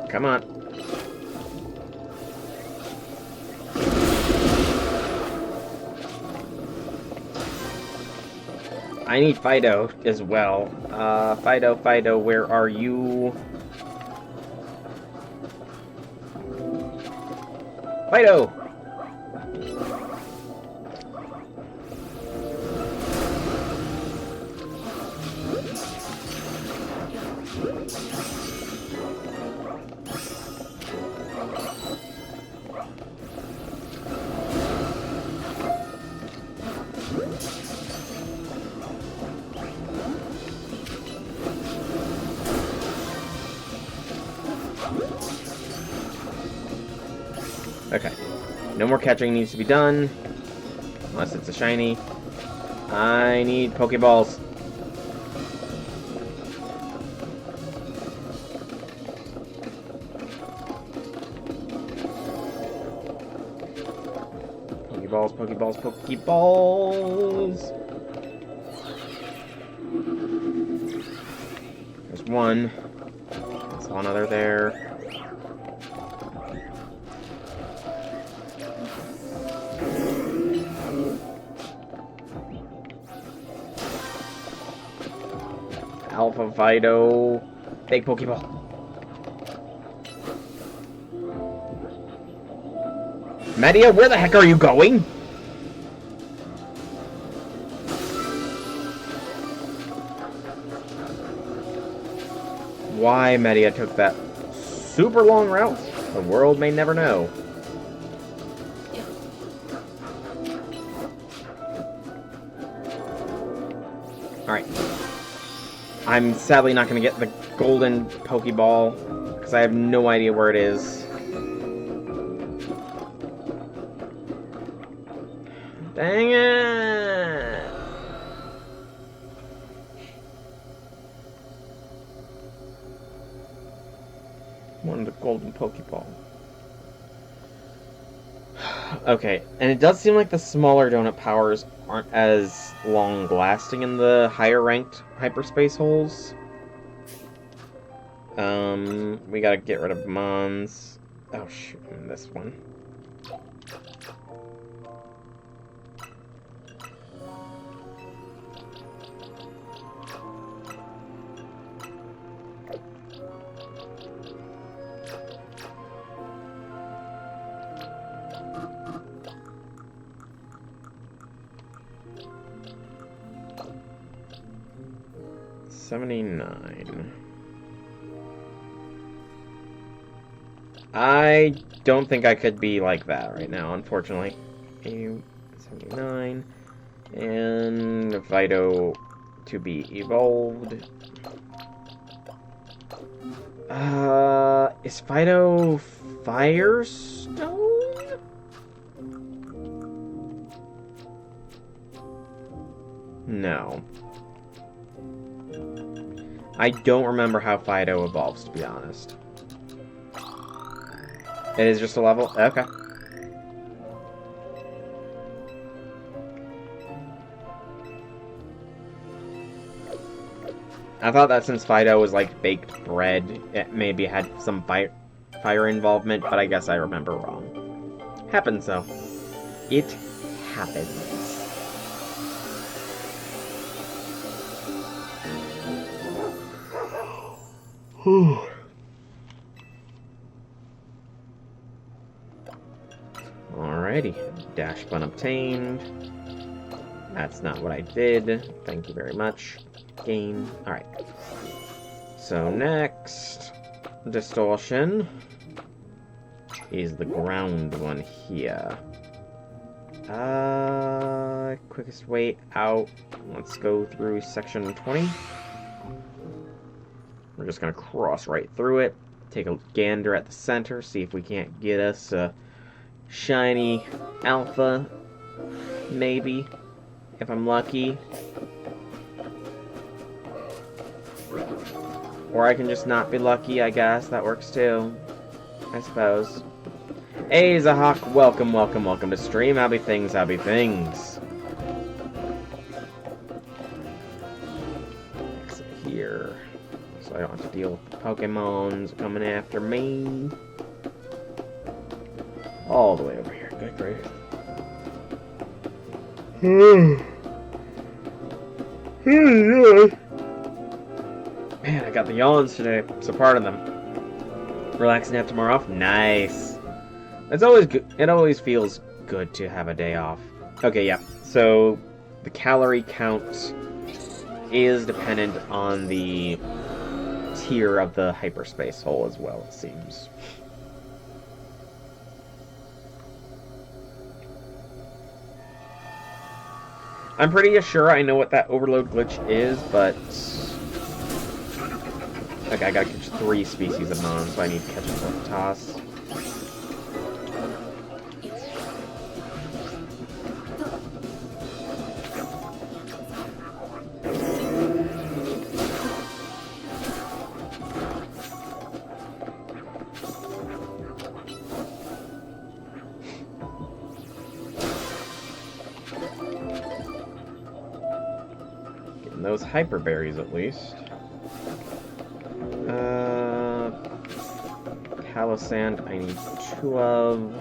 Come on. I need Fido as well. Fido, where are you? Fido! Okay. No more catching needs to be done. Unless it's a shiny. I need Pokeballs. Pokeballs. There's one. There's one other there. Alpha Fido. Big Pokeball. Media, where the heck are you going? Why Media took that super long route, the world may never know. Alright. I'm sadly not going to get the golden Pokeball, because I have no idea where it is. Dang it! Wanted the golden Pokeball. Okay, and it does seem like the smaller donut powers aren't as long-lasting in the higher-ranked hyperspace holes. We gotta get rid of Mons. Oh, shoot, this one. $79. I don't think I could be like that right now, unfortunately. 79. And Fido to be evolved. Is Fido Firestone? No. I don't remember how Fido evolves, to be honest. It is just a level? Okay. I thought that since Fido was like baked bread, it maybe had some fire involvement, but I guess I remember wrong. Happens though. It happens. Alrighty. Dash Bun obtained. That's not what I did. Thank you very much. Game. Alright. So next, Distortion is the ground one here. Quickest way out. Let's go through section 20. We're just gonna cross right through it. Take a gander at the center, see if we can't get us a shiny alpha, maybe, if I'm lucky. Or I can just not be lucky, I guess. That works too, I suppose. Hey, Zahawk, welcome, welcome, welcome to stream. Happy things, happy things. Exit here, so I don't have to deal with Pokemons coming after me. All the way over here. Good grief. Man, I got the yawns today, so part of them. Relax and have tomorrow off? Nice. It's always good. It always feels good to have a day off. Okay, yeah. So the calorie count is dependent on the tier of the hyperspace hole as well, it seems. I'm pretty sure I know what that overload glitch is, but okay, I gotta catch 3 species of Mon, so I need to catch a toss. Those hyper berries at least. Palisand I need 2 of.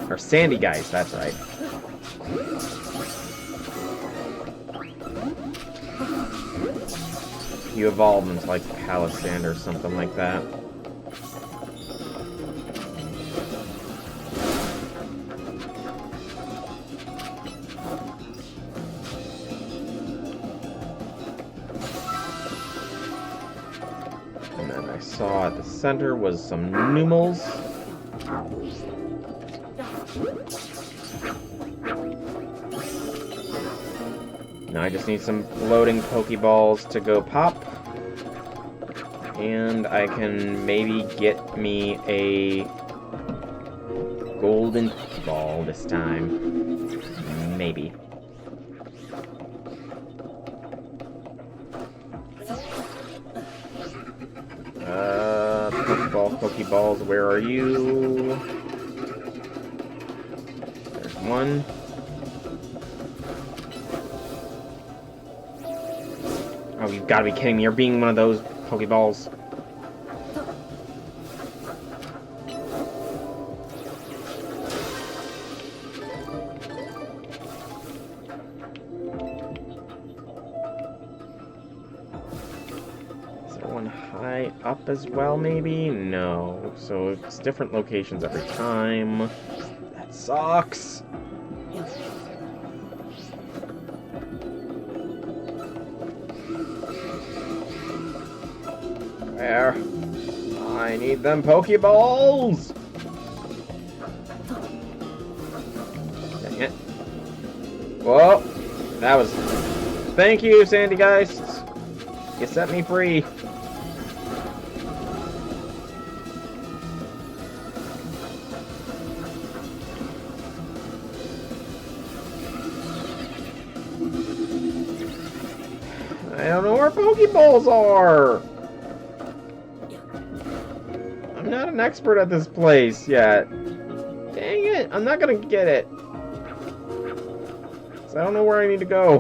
Or sandy guys, that's right. You evolve into like Palisand or something like that. Saw at the center was some Numels. Now I just need some floating Pokeballs to go pop. And I can maybe get me a golden Pokeball this time. Maybe. Pokeballs, where are you? There's one. Oh, you've got to be kidding me. You're being one of those Pokeballs. Up as well, maybe? No. So it's different locations every time. That sucks. Where? I need them Pokeballs! Dang it. Whoa! That was... Thank you, Sandy Geist! You set me free. I don't know where Pokeballs are! I'm not an expert at this place yet. Dang it, I'm not gonna get it. So I don't know where I need to go.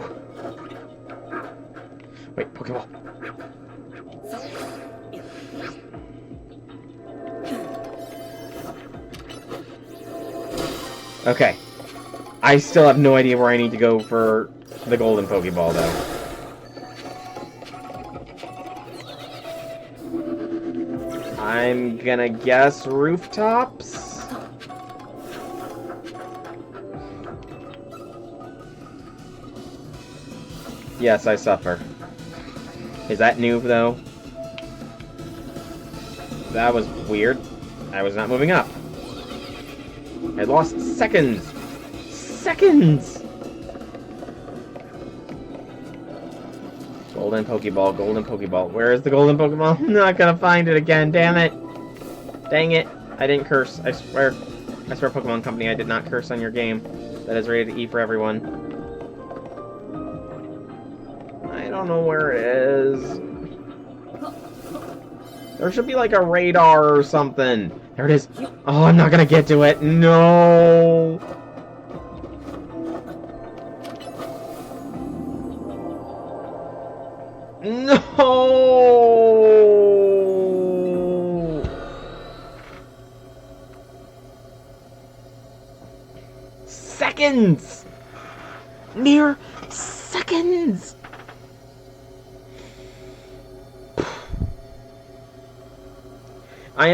Wait, Pokeball. Okay. I still have no idea where I need to go for the golden Pokeball, though. I'm gonna guess rooftops? Yes, I suffer. Is that new, though? That was weird. I was not moving up. I lost seconds! Seconds! Golden Pokeball, golden Pokeball. Where is the golden Pokeball? I'm not gonna find it again, damn it! Dang it. I didn't curse, I swear. I swear, Pokemon Company, I did not curse on your game. That is rated E for everyone. I don't know where it is. There should be like a radar or something. There it is. Oh, I'm not gonna get to it. No! No! Seconds! Mere seconds! I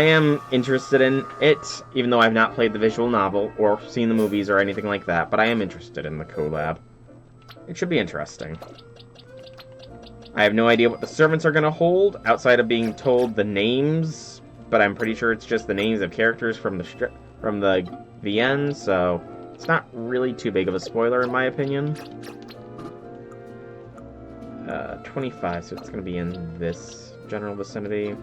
am interested in it, even though I've not played the visual novel or seen the movies or anything like that, but I am interested in the collab. It should be interesting. I have no idea what the servants are going to hold, outside of being told the names, but I'm pretty sure it's just the names of characters from the VN, so it's not really too big of a spoiler in my opinion. 25, so it's going to be in this general vicinity.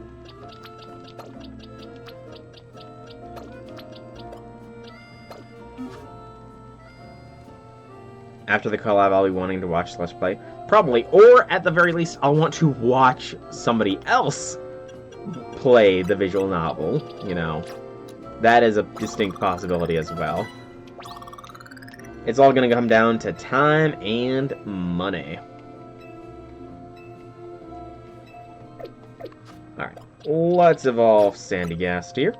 After the collab, I'll be wanting to watch Let's Play. Probably. Or, at the very least, I'll want to watch somebody else play the visual novel. You know. That is a distinct possibility as well. It's all going to come down to time and money. Alright. Let's evolve Sandygast here.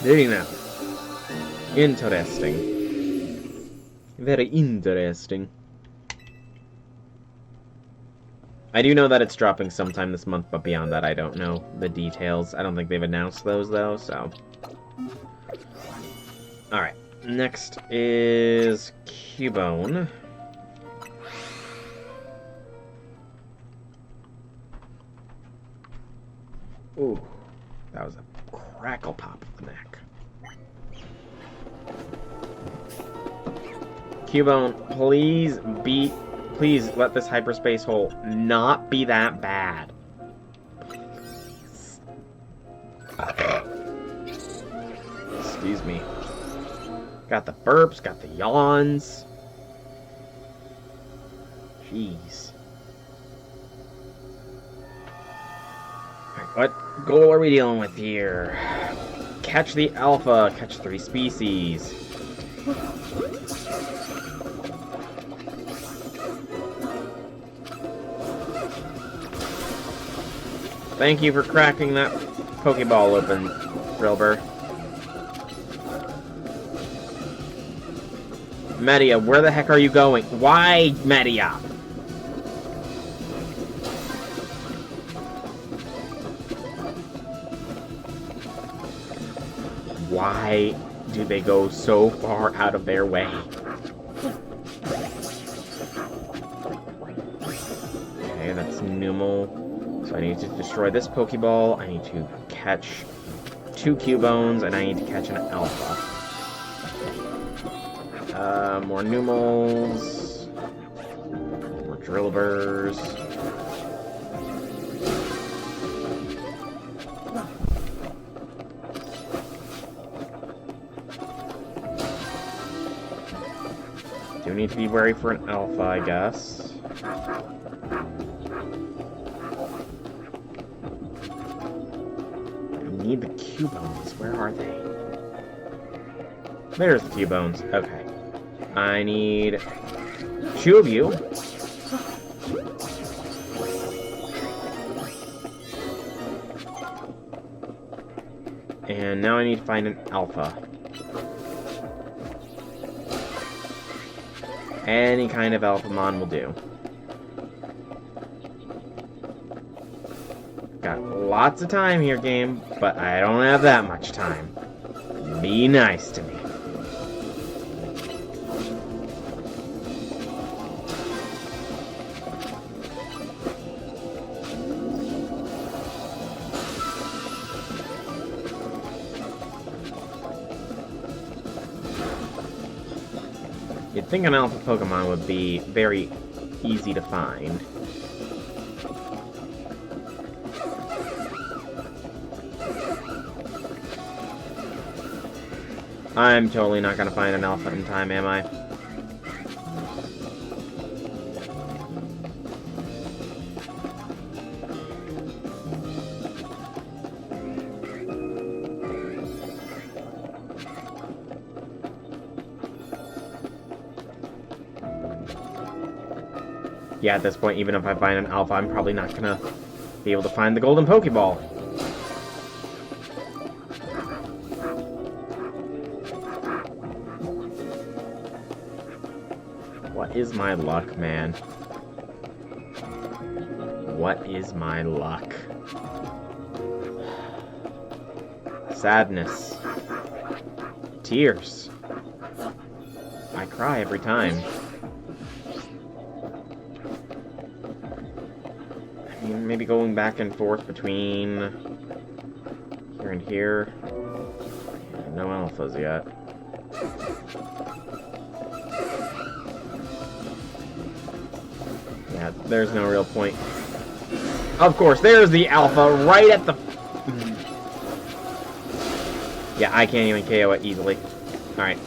Very now. Interesting. Very interesting. I do know that it's dropping sometime this month, but beyond that I don't know the details. I don't think they've announced those though, so. Alright. Next is Cubone. Ooh. That was a crackle pop of the neck. Cubone, please let this hyperspace hole not be that bad. Excuse me. Got the burps, got the yawns. Jeez. Alright, what goal are we dealing with here? Catch the alpha, catch 3 species. Thank you for cracking that Pokeball open, Drilbur. Media, where the heck are you going? Why, Media? Why do they go so far out of their way? Okay, that's Numel. So I need to destroy this Pokeball, I need to catch 2 Cubones, and I need to catch an Alpha. More Numels. More Drillburs. Do need to be wary for an Alpha, I guess. Need the Cubones. Where are they? There's the Cubones. Okay. I need 2 of you. And now I need to find an Alpha. Any kind of Alphamon will do. Got lots of time here, game, but I don't have that much time. Be nice to me. think an alpha Pokemon would be very easy to find. I'm totally not gonna find an alpha in time, am I? Yeah, at this point, even if I find an alpha, I'm probably not gonna be able to find the golden Pokeball. What is my luck, man? What is my luck? Sadness. Tears. I cry every time. I mean, maybe going back and forth between here and here. No alphas yet. Yeah, there's no real point. Of course, there's the alpha right at the... Yeah, I can't even KO it easily. Alright.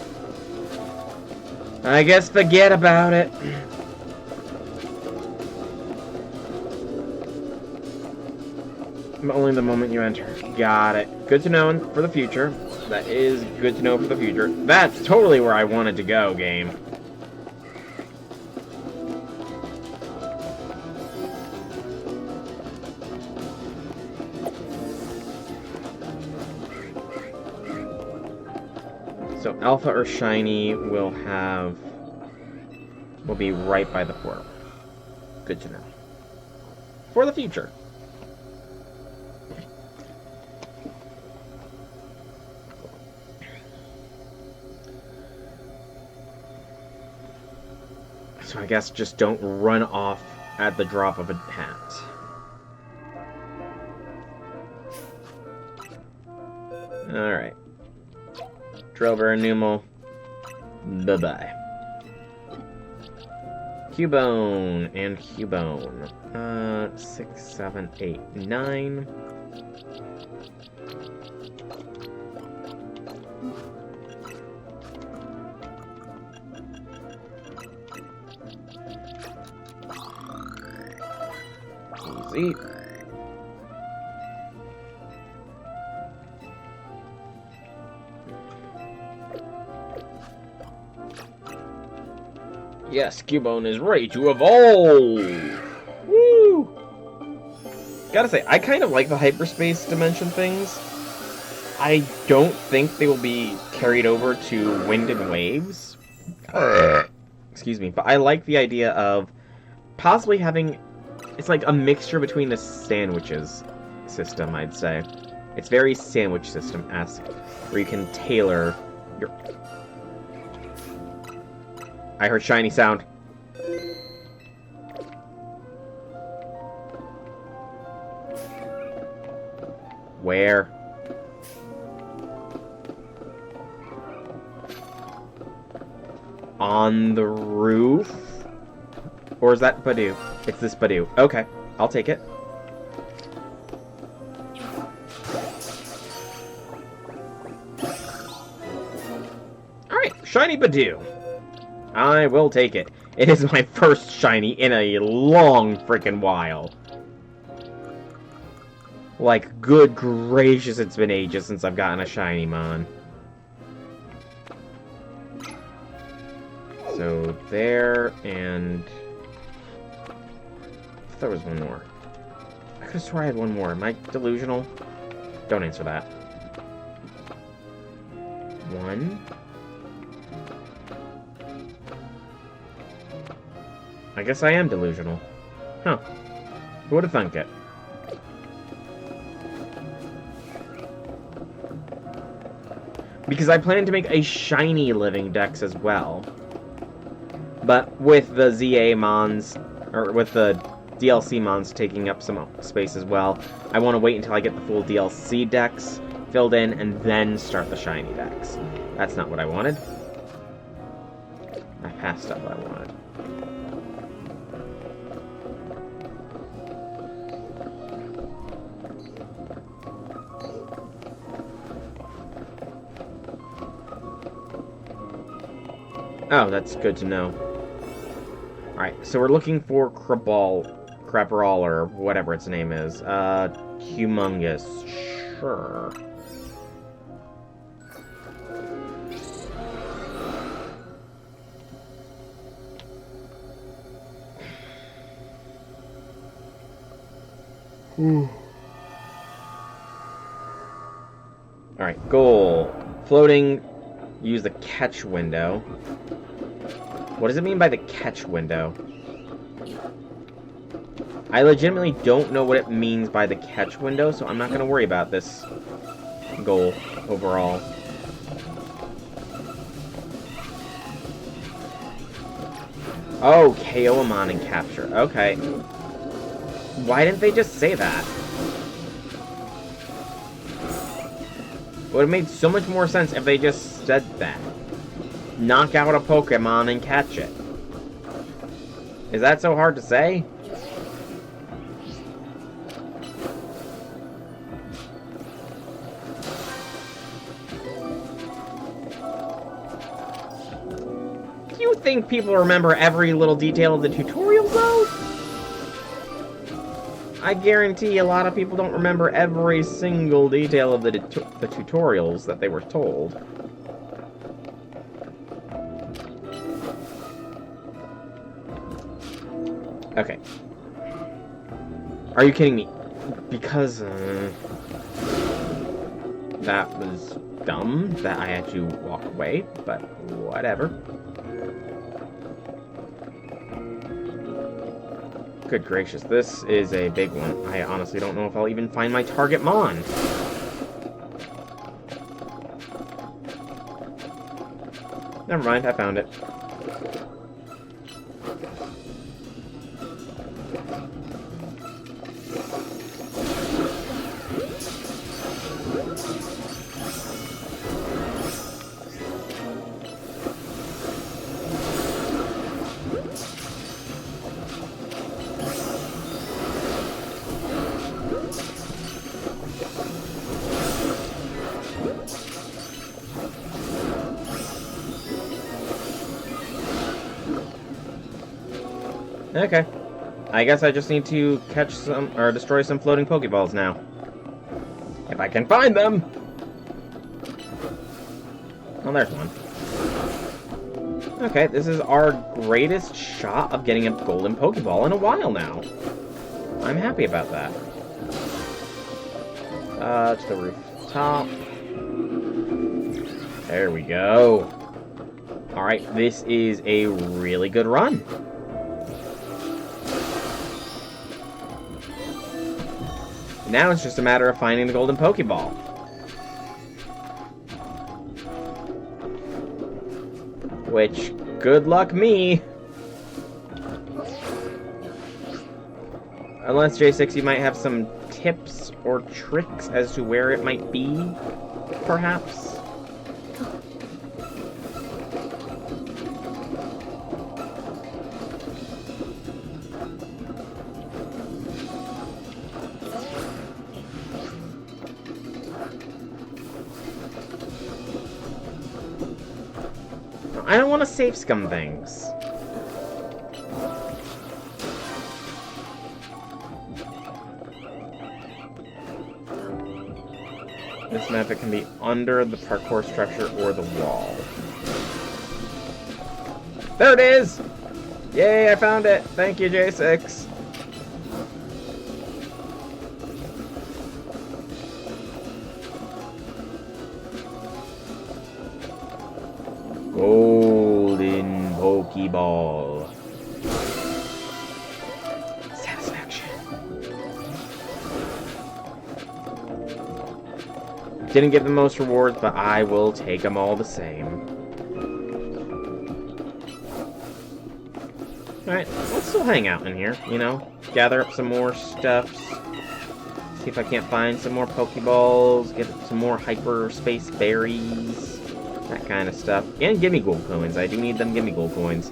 I guess forget about it. Only the moment you enter. Got it. Good to know for the future. That is good to know for the future. That's totally where I wanted to go, game. So Alpha or Shiny will be right by the portal. Good to know. For the future. So I guess just don't run off at the drop of a hat. Alright. Drover and Numel. Bye-bye. Cubone and Cubone. 6, 7, 8, 9. Easy. Yes, Cubone is ready to evolve! Woo! Gotta say, I kind of like the hyperspace dimension things. I don't think they will be carried over to Wind and Waves. Excuse me, but I like the idea of possibly having... It's like a mixture between the sandwiches system, I'd say. It's very sandwich system-esque, where you can tailor your... I heard shiny sound. Where? On the roof? Or is that Badoo? It's this Badoo. Okay, I'll take it. Alright, shiny Badoo. I will take it. It is my first shiny in a long freaking while. Like, good gracious, it's been ages since I've gotten a shiny mon. So, there, and... I thought there was one more. I could have sworn I had one more. Am I delusional? Don't answer that. One... I guess I am delusional. Huh. Who would have thunk it? Because I plan to make a shiny living dex as well. But with the ZA mons, or with the DLC mons taking up some space as well, I want to wait until I get the full DLC dex filled in and then start the shiny dex. That's not what I wanted. I past stuff I wanted. Oh, that's good to know. Alright, so we're looking for Crapperall, or whatever its name is. Humongous. Sure. Alright, goal. Floating, use the catch window. What does it mean by the catch window? I legitimately don't know what it means by the catch window, so I'm not going to worry about this goal overall. Oh, KO him on and capture. Okay. Why didn't they just say that? It would have made so much more sense if they just said that. Knock out a Pokemon and catch it. Is that so hard to say? Do you think people remember every little detail of the tutorial, though? I guarantee a lot of people don't remember every single detail of the tutorials that they were told. Okay. Are you kidding me? Because, that was dumb that I had to walk away, but whatever. Good gracious, this is a big one. I honestly don't know if I'll even find my target Mon. Never mind, I found it. Okay. I guess I just need to catch some, or destroy some floating Pokeballs now. If I can find them! Oh, there's one. Okay, this is our greatest shot of getting a golden Pokeball in a while now. I'm happy about that. To the rooftop. There we go. Alright, this is a really good run. Now it's just a matter of finding the golden Pokeball. Which, good luck me. Unless, J6, you might have some tips or tricks as to where it might be, perhaps? I don't want to safe scum things. This map, it can be under the parkour structure or the wall. There it is! Yay, I found it! Thank you, J6. Golden Pokeball. Satisfaction. Didn't get the most rewards, but I will take them all the same. Alright, let's still hang out in here, you know? Gather up some more stuff. See if I can't find some more Pokeballs. Get some more hyperspace berries. That kind of stuff. And gimme gold coins. I do need them gimme gold coins.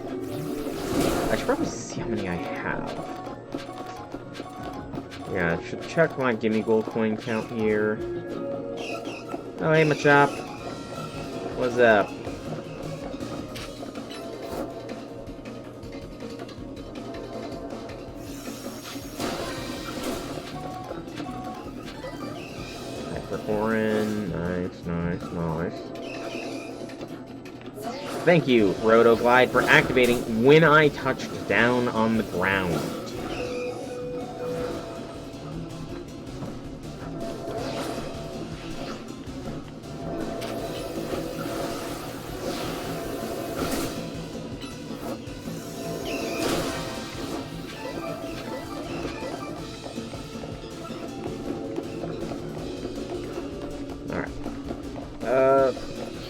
I should probably see how many I have. Yeah, I should check my gimme gold coin count here. Oh, hey, Machop. What's up? Hyperforeign. Nice, nice, nice. Thank you, Rotoglide, for activating when I touched down on the ground.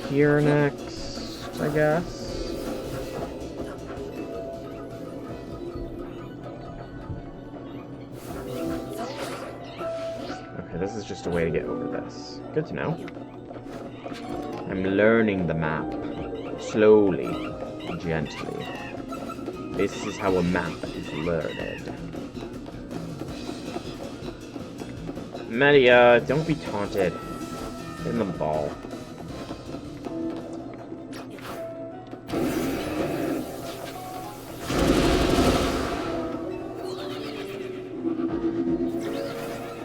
Here next, I guess. Okay, this is just a way to get over this. Good to know. I'm learning the map. Slowly, gently. This is how a map is learned. Media, don't be taunted. Hit in the ball.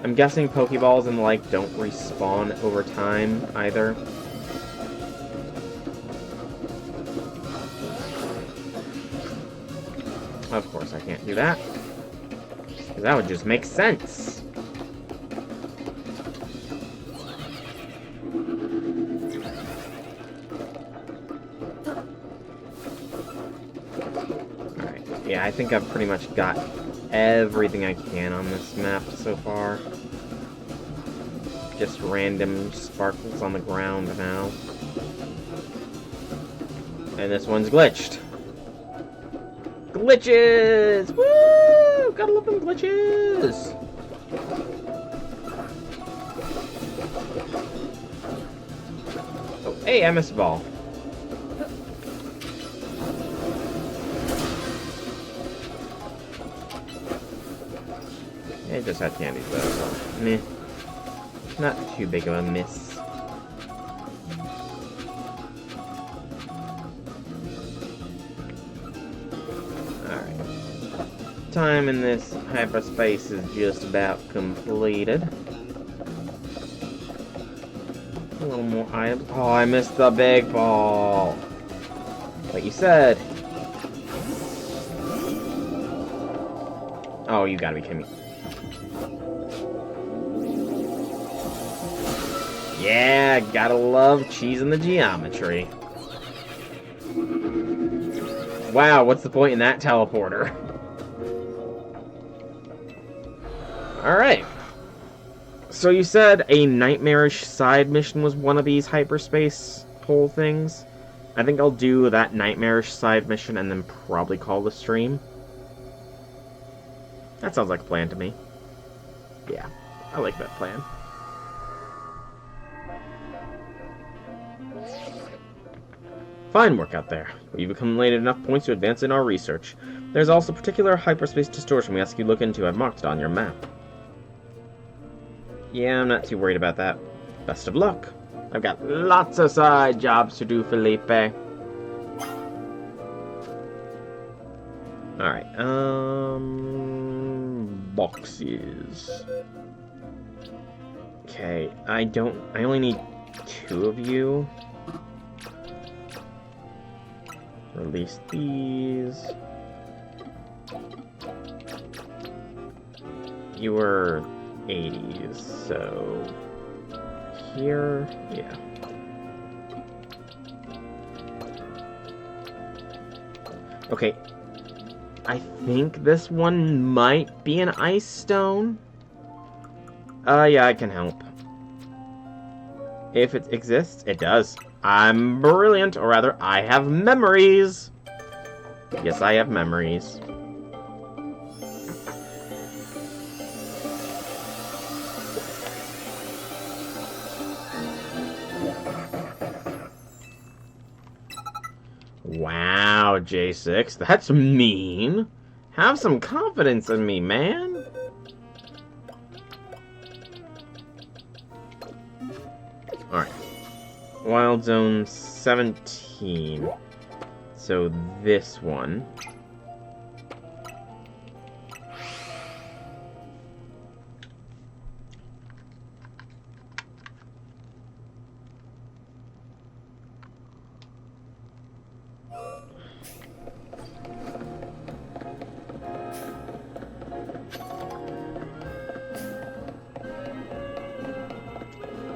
I'm guessing Pokeballs and the like don't respawn over time, either. Of course I can't do that. Because that would just make sense. Alright, yeah, I think I've pretty much got everything I can on this map so far. Just random sparkles on the ground now. And this one's glitched. Glitches! Woo! Gotta love them glitches! Oh, hey, I missed a ball. It just had candies though, so meh. Not too big of a miss. Alright. Time in this hyperspace is just about completed. A little more items. Oh, I missed the big ball. Like you said. Oh, you gotta be kidding me. Yeah, gotta love cheese in the geometry. Wow, what's the point in that teleporter? Alright. So you said a nightmarish side mission was one of these hyperspace hole things. I think I'll do that nightmarish side mission and then probably call the stream. That sounds like a plan to me. Yeah, I like that plan. Fine work out there. We've accumulated enough points to advance in our research. There's also particular hyperspace distortion we ask you to look into. I've marked it on your map. Yeah, I'm not too worried about that. Best of luck. I've got lots of side jobs to do, Felipe. Alright, boxes. Okay, I only need 2 of you. Release these. You were 80s, so here, yeah. Okay, I think this one might be an ice stone. Yeah, I can help. If it exists, it does. I'm brilliant, or rather, I have memories. Yes, I have memories. Wow, J6, that's mean. Have some confidence in me, man. Alright. Wild Zone 17. So this one.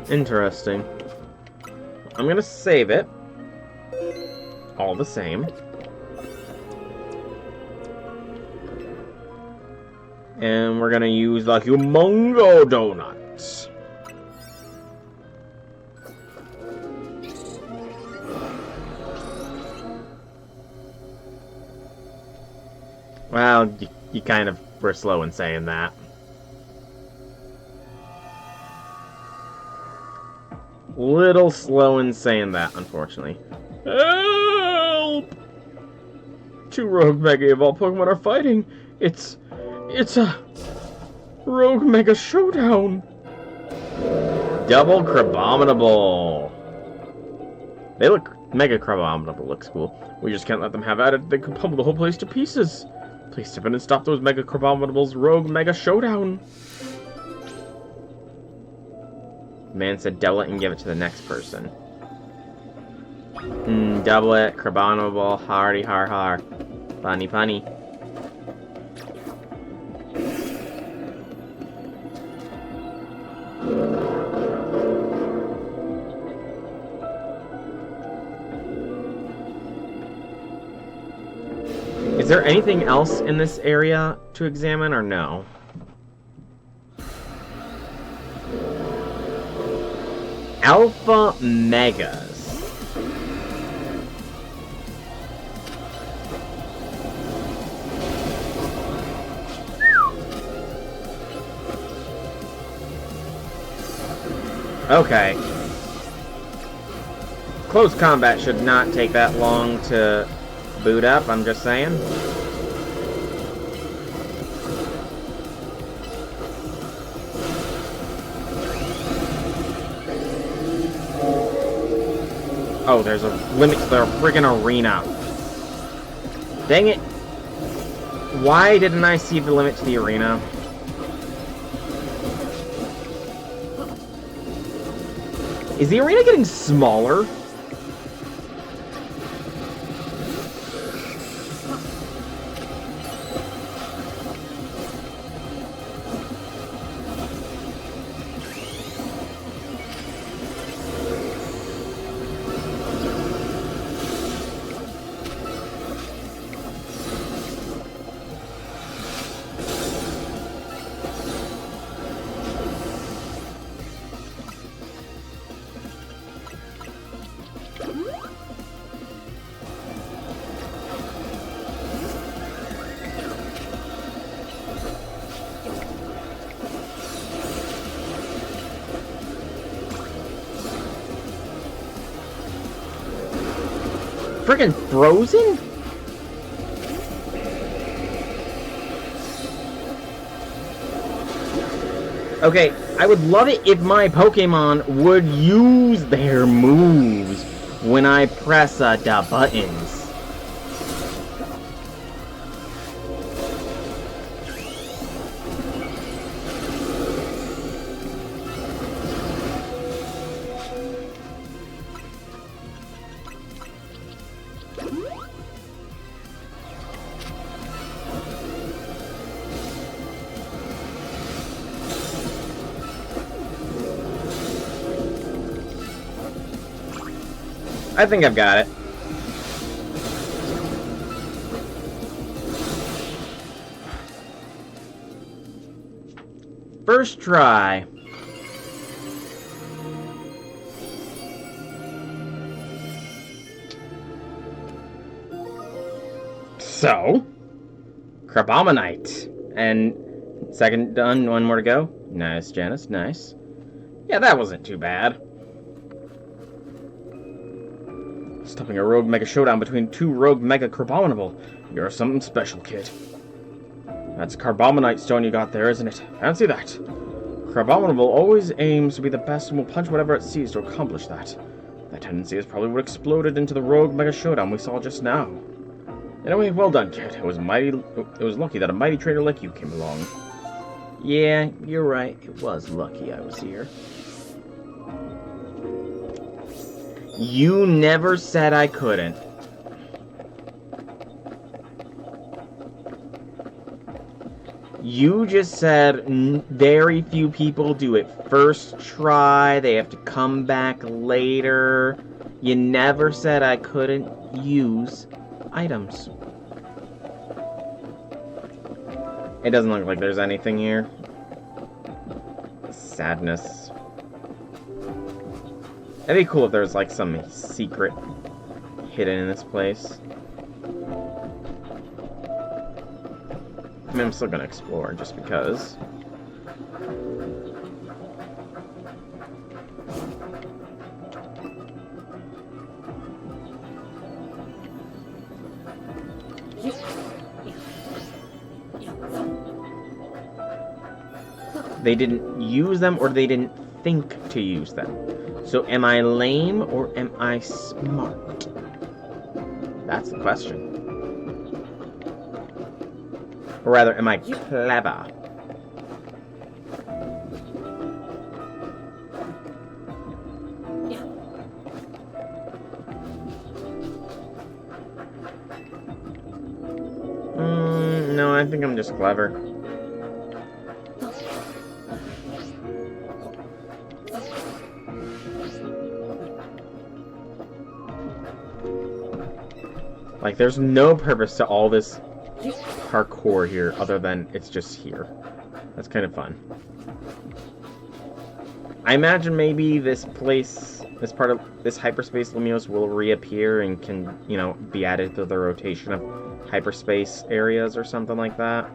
Interesting. I'm gonna save it. All the same. And we're gonna use the Humongo Donuts. Well, you kind of were slow in saying that. Little slow in saying that, unfortunately. Help! Two Rogue Mega Evolved Pokemon are fighting. It's a Rogue Mega Showdown. Double Crabominable. They look Mega Crabominable looks cool. We just can't let them have at it. They could pummel the whole place to pieces. Please step in and stop those Mega Crabominables. Rogue Mega Showdown. Man said double it and give it to the next person. Double it, Crabominable, hardy har har. Funny funny. Is there anything else in this area to examine or no? Alpha Megas. Okay. Close combat should not take that long to boot up, I'm just saying. Oh, there's a limit to the friggin' arena. Dang it. Why didn't I see the limit to the arena? Is the arena getting smaller? Friggin' frozen? Okay, I would love it if my Pokemon would use their moves when I press the buttons. I think I've got it. First try. So, Crabominite. And second done, one more to go. Nice, Janice, nice. Yeah, that wasn't too bad. stopping a rogue mega showdown between two rogue mega Carbominable. You're something special, kid. That's Carbominite stone you got there, isn't it? Fancy that. Carbominable always aims to be the best and will punch whatever it sees to accomplish that. That tendency is probably what exploded into the rogue mega showdown we saw just now. Anyway, well done, kid. It was lucky that a mighty trainer like you came along. Yeah, you're right. It was lucky I was here. You never said I couldn't. You just said very few people do it first try. They have to come back later. You never said I couldn't use items. It doesn't look like there's anything here. Sadness. It'd be cool if there was like some secret hidden in this place. I mean, I'm still gonna explore just because. They didn't use them, or they didn't think to use them. So am I lame or am I smart? That's the question. Or rather, am I clever? No, I think I'm just clever. Like, there's no purpose to all this parkour here other than it's just here. That's kind of fun. I imagine maybe this place, this part of this hyperspace Lumiose will reappear and can, you know, be added to the rotation of hyperspace areas or something like that.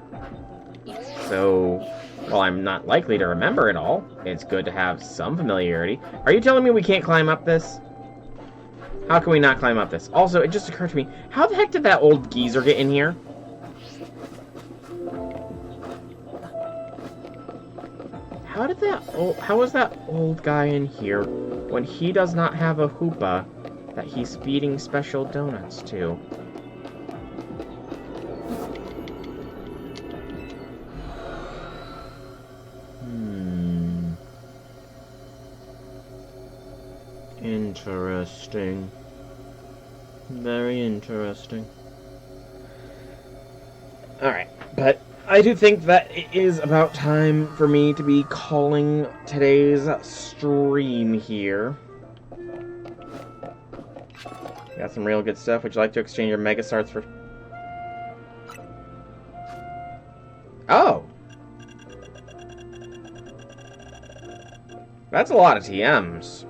So, while I'm not likely to remember it all, it's good to have some familiarity. Are you telling me we can't climb up this? How can we not climb up this? Also, it just occurred to me, how the heck did that old geezer get in here? How was that old guy in here when he does not have a hoopa that he's feeding special donuts to? Interesting. Very interesting. Alright, but I do think that it is about time for me to be calling today's stream here. Got some real good stuff. Would you like to exchange your Mega Starts for... Oh! That's a lot of TMs.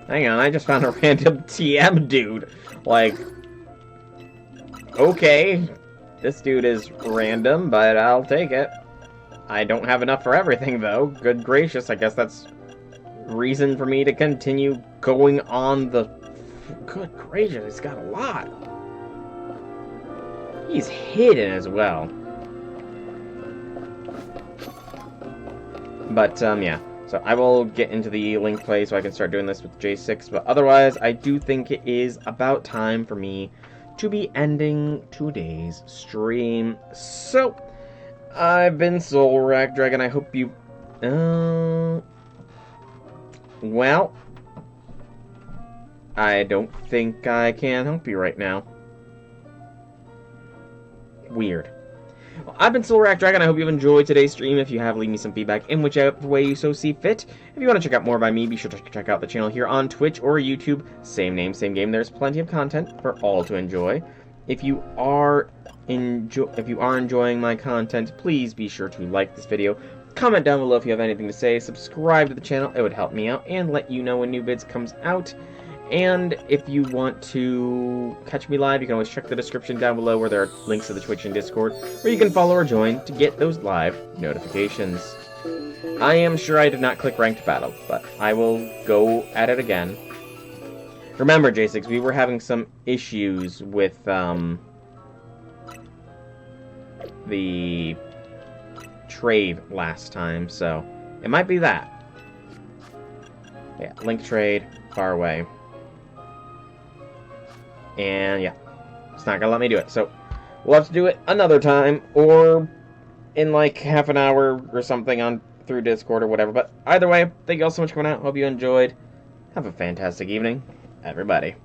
Hang on, I just found a random TM dude. Like, okay, this dude is random, but I'll take it. I don't have enough for everything, though. Good gracious, I guess that's reason for me to continue going on the... Good gracious, he's got a lot. He's hidden as well. But, yeah. So I will get into the link play so I can start doing this with J6, but otherwise I do think it is about time for me to be ending today's stream. So, I've been Soul Rack Dragon. I hope you... well, I don't think I can help you right now. Weird. Well, I've been Soul Rack Dragon. I hope you've enjoyed today's stream. If you have, leave me some feedback in whichever way you so see fit. If you want to check out more by me, be sure to check out the channel here on Twitch or YouTube. Same name, same game. There's plenty of content for all to enjoy. If you are enjoying my content, please be sure to like this video. Comment down below if you have anything to say. Subscribe to the channel. It would help me out and let you know when new vids comes out. And if you want to catch me live, you can always check the description down below where there are links to the Twitch and Discord, where you can follow or join to get those live notifications. I am sure I did not click ranked battle, but I will go at it again. Remember, J6, we were having some issues with, the trade last time, so it might be that. Yeah, link trade, far away. And yeah, it's not gonna let me do it, so we'll have to do it another time, or in like half an hour or something on through Discord or whatever. But either way, thank you all so much for coming out. Hope you enjoyed. Have a fantastic evening, everybody.